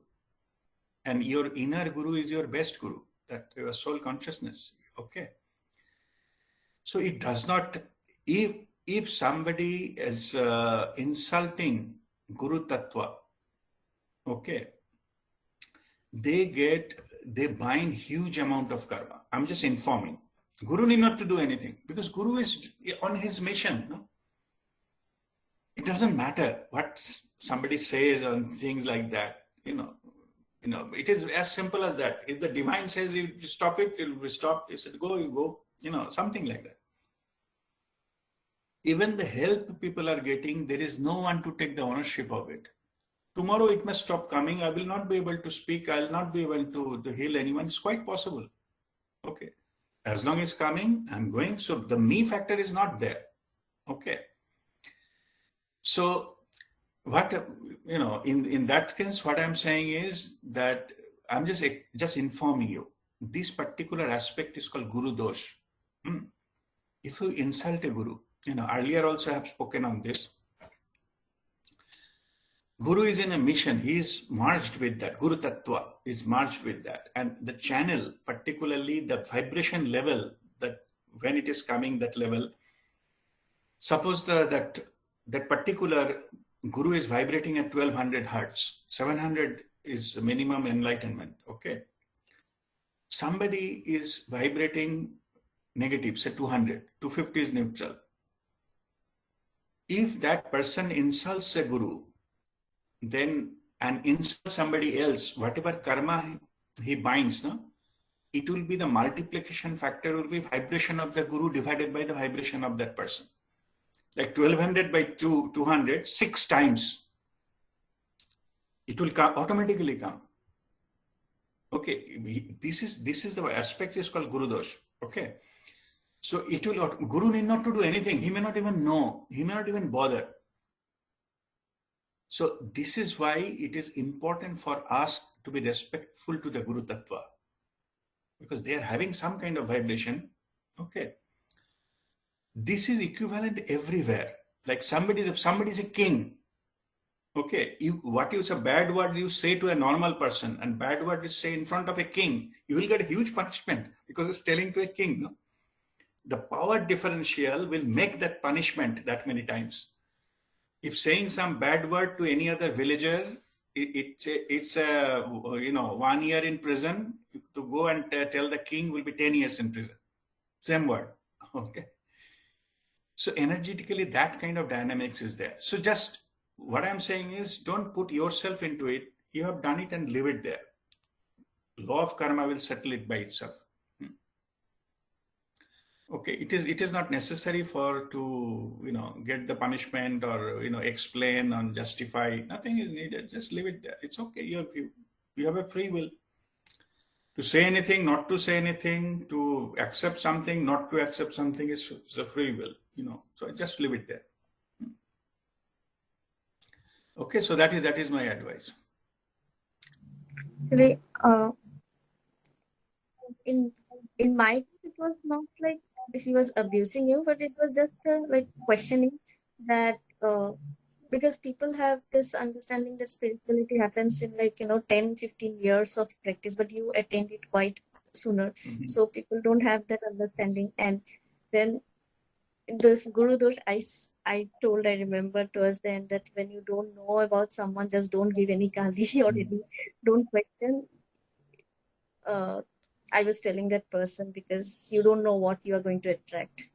And your inner guru is your best guru, that your soul consciousness. Okay. So it does not, if somebody is insulting guru tattva, okay, they bind huge amount of karma. I'm just informing. Guru need not to do anything because Guru is on his mission. No? It doesn't matter what somebody says on things like that. It is as simple as that. If the divine says you stop it, it will be stopped. He said, go, you go. Something like that. Even the help people are getting, there is no one to take the ownership of it. Tomorrow it must stop coming. I will not be able to speak. I will not be able to heal anyone. It's quite possible. Okay. As long as coming, I'm going. So the me factor is not there. Okay. So what, in that case, what I'm saying is that I'm just informing you. This particular aspect is called Guru Dosh. If you insult a Guru, earlier also I have spoken on this. Guru is in a mission. He is merged with that. Guru Tattva is merged with that. And the channel, particularly the vibration level, that when it is coming, that level, suppose that particular Guru is vibrating at 1200 hertz. 700 is minimum enlightenment. Okay. Somebody is vibrating negative, say 200. 250 is neutral. If that person insults a Guru, then and insult somebody else, whatever karma he binds, no? it will be the multiplication factor will be vibration of the guru divided by the vibration of that person. Like 1200 by 200, 6 times. It will come, automatically come. Okay, this is the aspect is called guru dosh. Okay, so it will, guru need not to do anything. He may not even know. He may not even bother. So this is why it is important for us to be respectful to the Guru Tattva, because they are having some kind of vibration. Okay, this is equivalent everywhere. Like somebody is a king. Okay, what is a bad word you say to a normal person and bad word you say in front of a king, you will get a huge punishment because it's telling to a king. No? The power differential will make that punishment that many times. If saying some bad word to any other villager, it's a 1 year in prison. To go and tell the king will be 10 years in prison. Same word. Okay. So energetically, that kind of dynamics is there. So just what I'm saying is, don't put yourself into it. You have done it and leave it there. Law of karma will settle it by itself. Okay, it is not necessary for to get the punishment or explain and justify. Nothing is needed. Just leave it there. It's okay. You have a free will to say anything, not to say anything, to accept something, not to accept something. It's a free will. So just leave it there. Okay, so that is my advice. Actually, in my case, it was not like if he was abusing you, but it was just like questioning that because people have this understanding that spirituality happens in 10, 15 years of practice, but you attained it quite sooner. So people don't have that understanding. And then this Guru Dosh, I remember towards the end that when you don't know about someone, just don't give any gali or any, don't question. I was telling that person because you don't know what you are going to attract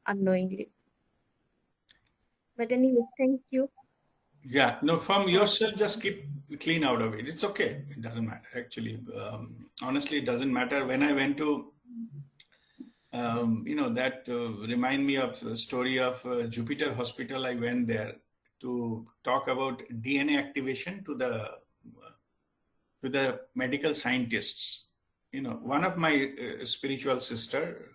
unknowingly. But anyway, thank you. Yeah, no, from yourself, just keep clean out of it. It's okay. It doesn't matter, actually. Honestly, it doesn't matter. When I went to, that remind me of the story of Jupiter Hospital. I went there to talk about DNA activation to the medical scientists. One of my spiritual sister,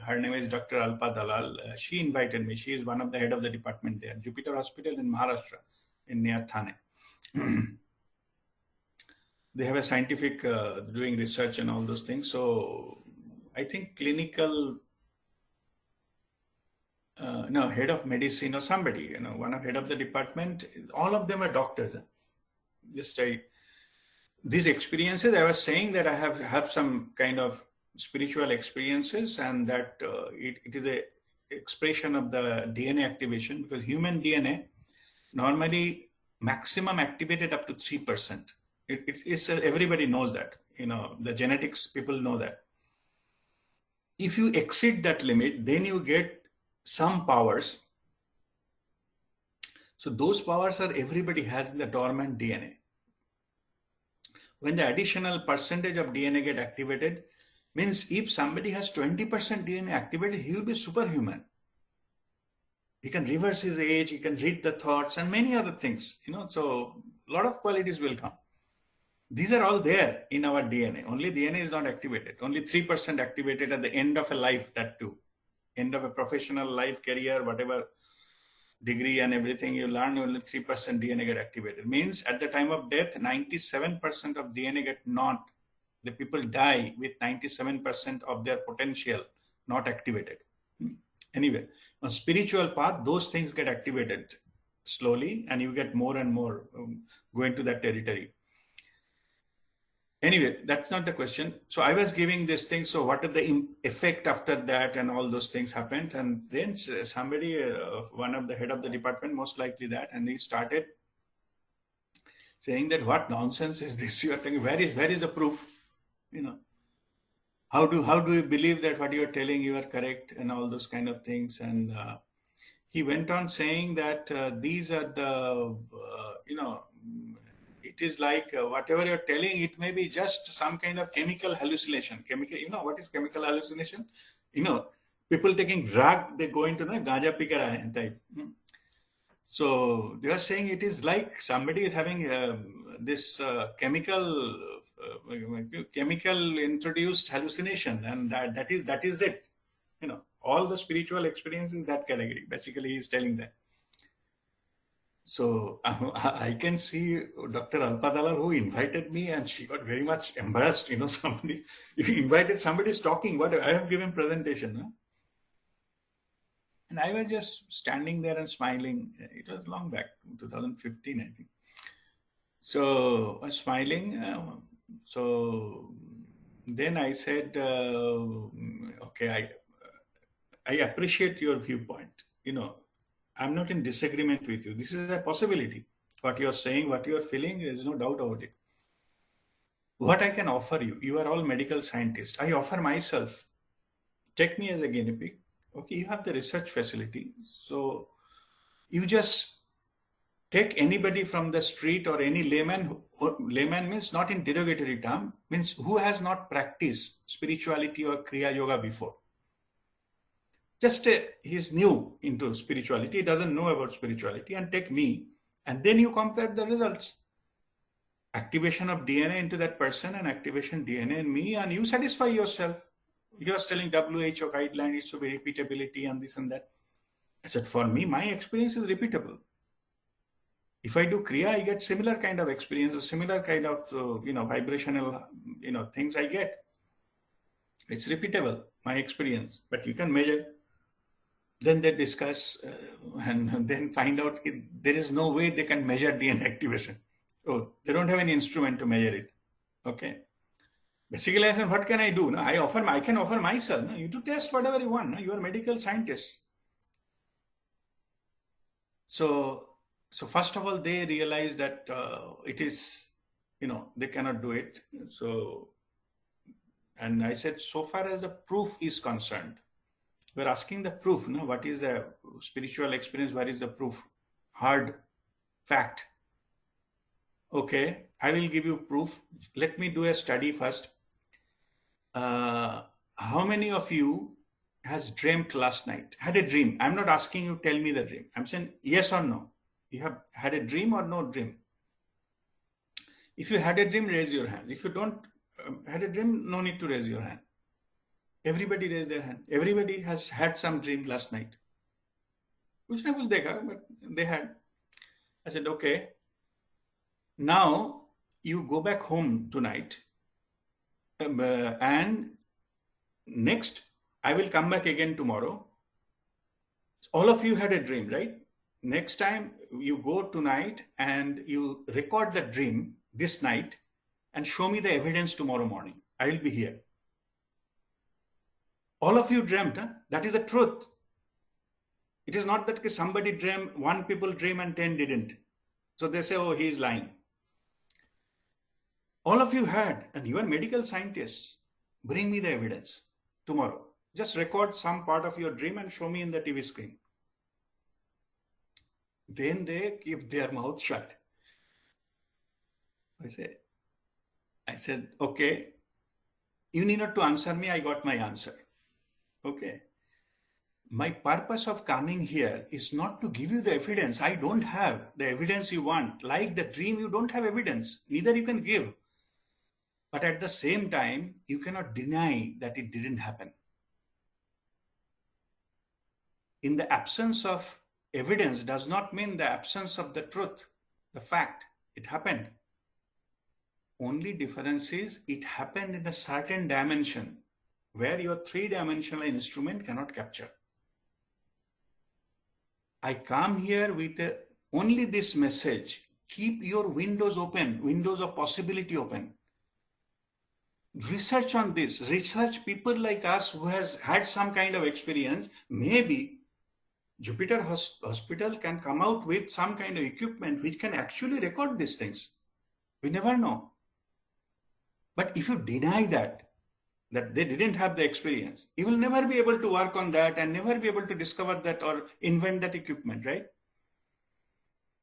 her name is Dr. Alpa Dalal. She invited me. She is one of the head of the department there, Jupiter Hospital in Maharashtra, in near Thane. They have a scientific doing research and all those things. So I think clinical, head of medicine or somebody, one of head of the department, all of them are doctors. These experiences, I was saying that I have some kind of spiritual experiences, and that it is a expression of the DNA activation, because human DNA normally maximum activated up to 3%. It's everybody knows that. The genetics people know that. If you exceed that limit, then you get some powers. So those powers are everybody has in the dormant DNA. When the additional percentage of DNA get activated, means if somebody has 20% DNA activated, he will be superhuman. He can reverse his age, he can read the thoughts and many other things, so a lot of qualities will come. These are all there in our DNA. Only DNA is not activated. Only 3% activated at the end of a life, that too. End of a professional life, career, whatever degree and everything you learn, only 3% DNA get activated. Means at the time of death, 97% of DNA get not. The people die with 97% of their potential not activated. Anyway, on spiritual path, those things get activated slowly, and you get more and more go into that territory. Anyway, that's not the question. So I was giving this thing. So what are the effect after that, and all those things happened. And then somebody, one of the head of the department, most likely that, and he started saying that, what nonsense is this you are telling? Where is the proof? How do you believe that what you are telling you are correct, and all those kind of things? And he went on saying that these are the it is like whatever you're telling, it may be just some kind of chemical hallucination. Chemical, you know what is chemical hallucination? You know, people taking drug, they go into the ganja picker type. So they are saying it is like somebody is having this chemical introduced hallucination, and that is it. You know, all the spiritual experience in that category. Basically, he is telling that. So I can see Dr. Alpadala, who invited me, and she got very much embarrassed. You know, somebody you invited, somebody is talking. What I have given presentation, huh? And I was just standing there and smiling. It was long back, 2015, I think. So I was smiling. So then I said, okay, I appreciate your viewpoint. You know, I'm not in disagreement with you. This is a possibility. What you're saying, what you're feeling, there's no doubt about it. What I can offer you, you are all medical scientists. I offer myself. Take me as a guinea pig. Okay, you have the research facility. So you just take anybody from the street or any layman. Layman means not in derogatory term, means who has not practiced spirituality or Kriya Yoga before. Just he's new into spirituality, he doesn't know about spirituality, and take me, and then you compare the results. Activation of DNA into that person and activation DNA in me, and you satisfy yourself. You are telling WHO guideline, it should be repeatability and this and that. I said, for me, my experience is repeatable. If I do Kriya, I get similar kind of experience, a similar kind of, vibrational, things I get. It's repeatable, my experience, but you can measure. Then they discuss and then find out there is no way they can measure DNA activation. Oh, they don't have any instrument to measure it. Okay. Basically, I said, what can I do? No, I can offer myself. No, you to test whatever you want. No? You are medical scientists. So first of all, they realize that it is, they cannot do it. So, and I said, so far as the proof is concerned, we're asking the proof. No, what is the spiritual experience? What is the proof? Hard fact. Okay, I will give you proof. Let me do a study first. How many of you has dreamt last night? Had a dream? I'm not asking you tell me the dream. I'm saying yes or no. You have had a dream or no dream? If you had a dream, raise your hand. If you don't had a dream, no need to raise your hand. Everybody raise their hand. Everybody has had some dream last night. Kuch na kuch dekha, but they had. I said, okay. Now you go back home tonight, and next I will come back again tomorrow. All of you had a dream, right? Next time you go tonight and you record the dream this night and show me the evidence tomorrow morning. I will be here. All of you dreamt, huh? That is the truth. It is not that somebody dreamt, one people dream and 10 didn't. So they say, oh, he is lying. All of you had, and you are medical scientists. Bring me the evidence tomorrow. Just record some part of your dream and show me in the TV screen. Then they keep their mouth shut. I said, okay, you need not to answer me. I got my answer. Okay. My purpose of coming here is not to give you the evidence. I don't have the evidence you want. Like the dream, you don't have evidence. Neither you can give. But at the same time, you cannot deny that it didn't happen. In the absence of evidence does not mean the absence of the truth, the fact. It happened. Only difference is it happened in a certain dimension where your three-dimensional instrument cannot capture. I come here with only this message. Keep your windows open, windows of possibility open. Research on this. Research people like us who has had some kind of experience. Maybe Jupiter Hospital can come out with some kind of equipment which can actually record these things. We never know. But if you deny that they didn't have the experience, you will never be able to work on that and never be able to discover that or invent that equipment, right?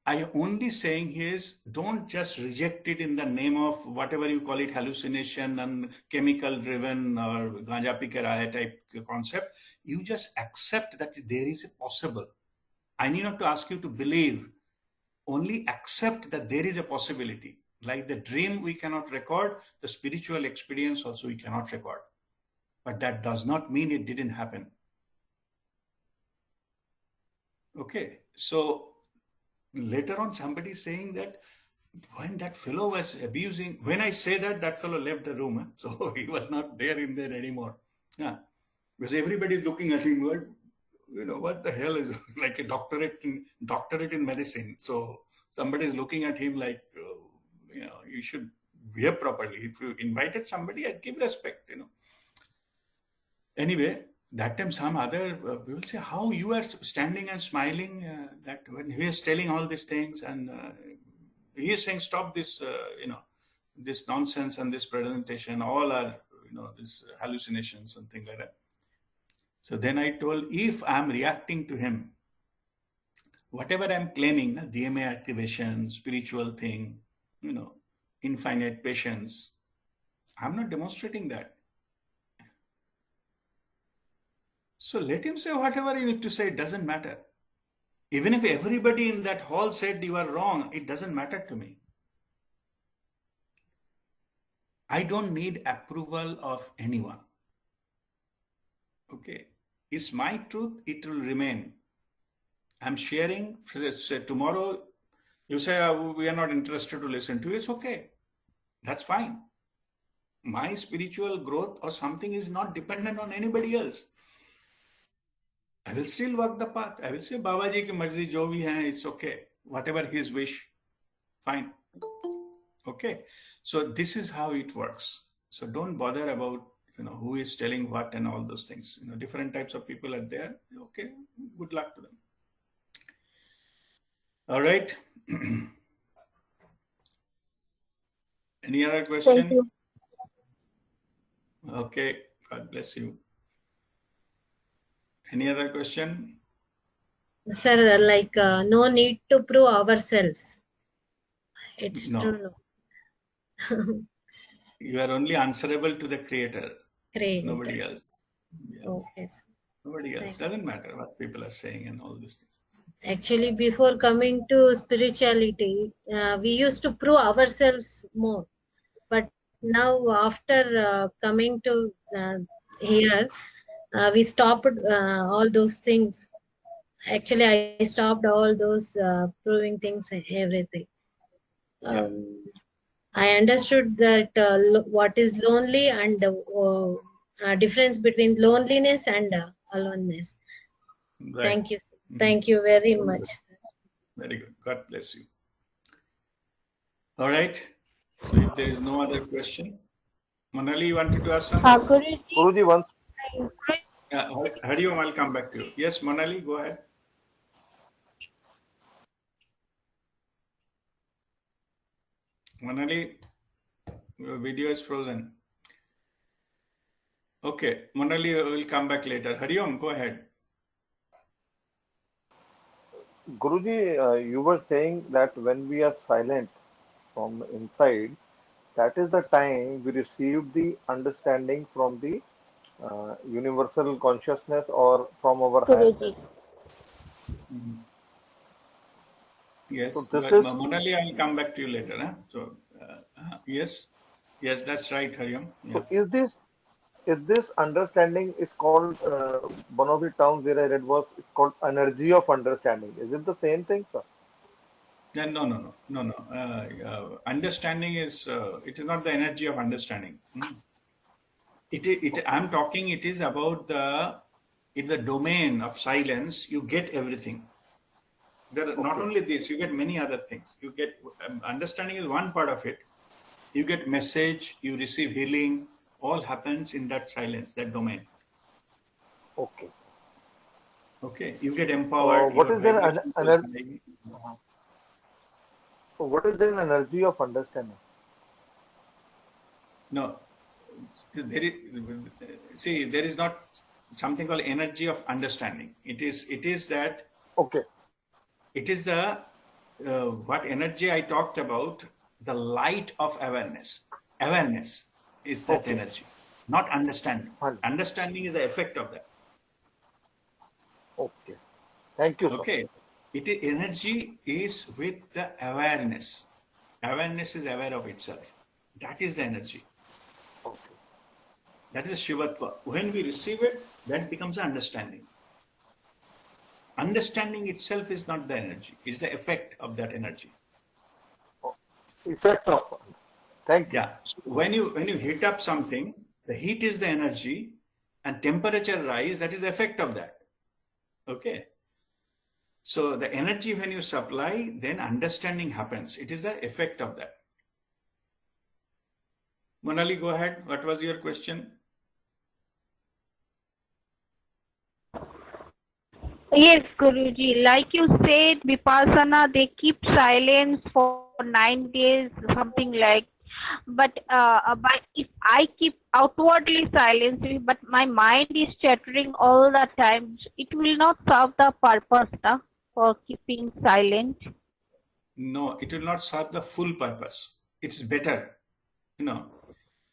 I only saying is don't just reject it in the name of whatever you call it, hallucination and chemical driven or ganja pi ke rahe type concept. You just accept that there is a possible. I need not to ask you to believe, only accept that there is a possibility. Like the dream we cannot record, the spiritual experience also we cannot record. But that does not mean it didn't happen. Okay, so later on somebody is saying that when that fellow was abusing, when I say that, that fellow left the room, so he was not there in there anymore. Yeah, because everybody is looking at him, what the hell is like a doctorate in medicine. So somebody is looking at him like, you should behave properly. If you invited somebody, I'd give respect. Anyway, that time some other people say, how you are standing and smiling that when he is telling all these things, and he is saying, stop this, this nonsense and this presentation, all are, this hallucinations and things like that. So then I told, if I'm reacting to him, whatever I'm claiming, DMA activation, spiritual thing, infinite patience, I'm not demonstrating that. So let him say whatever you need to say, it doesn't matter. Even if everybody in that hall said you are wrong, it doesn't matter to me. I don't need approval of anyone. Okay. It's my truth, it will remain. I'm sharing. Say tomorrow, you say, we are not interested to listen to you. It's okay. That's fine. My spiritual growth or something is not dependent on anybody else. I will still walk the path. I will say, Babaji ki marzi jo bhi hai, it's okay. Whatever his wish, fine. Okay. So this is how it works. So don't bother about, who is telling what and all those things. Different types of people are there. Okay. Good luck to them. All right. Any other question? Thank you. Okay. God bless you. Any other question? Sir, like no need to prove ourselves. It's No. true. You are only answerable to the Creator. Creator. Nobody else. Yeah. Okay, sir. Nobody else. Doesn't matter what people are saying and all these things. Actually, before coming to spirituality, we used to prove ourselves more. But now, after coming to here, we stopped all those things. Actually, I stopped all those proving things and everything. Yeah. I understood that what is lonely and difference between loneliness and aloneness. Right. Thank you. Thank you very much. Very good. God bless you. All right. So if there is no other question, Manali, you wanted to ask something? Guruji, once. Hariom, I'll come back to you. Yes, Manali, go ahead. Manali, your video is frozen. Okay, Manali will come back later. Hariom, go ahead. Guruji, you were saying that when we are silent from inside, that is the time we receive the understanding from the universal consciousness or from our higher self. Yes, So this but is Manali, I'll come back to you later. Huh? So, yes, that's right, Hariom. Yeah. so is this understanding is called one of the terms where I read was it's called energy of understanding. Is it the same thing, sir? Yeah, no. Understanding is it is not the energy of understanding. I'm talking. It is about in the domain of silence. You get everything. Not only this, you get many other things. You get understanding is one part of it. You get message. You receive healing. All happens in that silence, that domain. Okay. Okay. You get empowered. What Your is there vibration goes high. what is there energy of understanding? No, there is not something called energy of understanding. It is that Okay. it is the what energy I talked about, the light of awareness. Awareness is that Okay. energy, not understanding. Fine. Understanding is the effect of that. Okay. Thank you, sir. Okay. Energy is with the awareness. Awareness is aware of itself. That is the energy. Okay. That is Shivatva. When we receive it, that becomes understanding. Understanding itself is not the energy, it's the effect of that energy. Effect of. Thank you. Yeah. So when you heat up something, the heat is the energy, and temperature rise, that is the effect of that. Okay. So the energy when you supply, then understanding happens. It is the effect of that. Monali, go ahead. What was your question? Yes, Guruji. Like you said, Vipassana, they keep silence for 9 days, something like. But if I keep outwardly silence, but my mind is chattering all the time, it will not serve the purpose for keeping silent. No, it will not serve the full purpose. It's better, you know.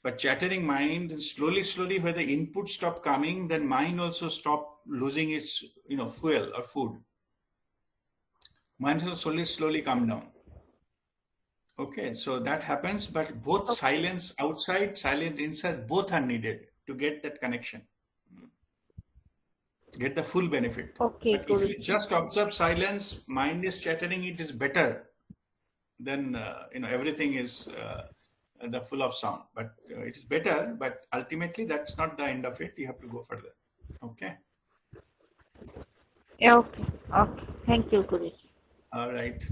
But chattering mind, slowly, where the input stop coming, then mind also stop losing its, fuel or food. Mind will slowly come down. Okay, so that happens, but both Okay. silence outside, silence inside, both are needed to get that connection, get the full benefit. Okay, But if you Guruji. just observe silence, mind is chattering, it is better. Then everything is the full of sound. But it is better. But ultimately, that's not the end of it. You have to go further. Okay. Okay. Okay. Thank you, Guruji. All right.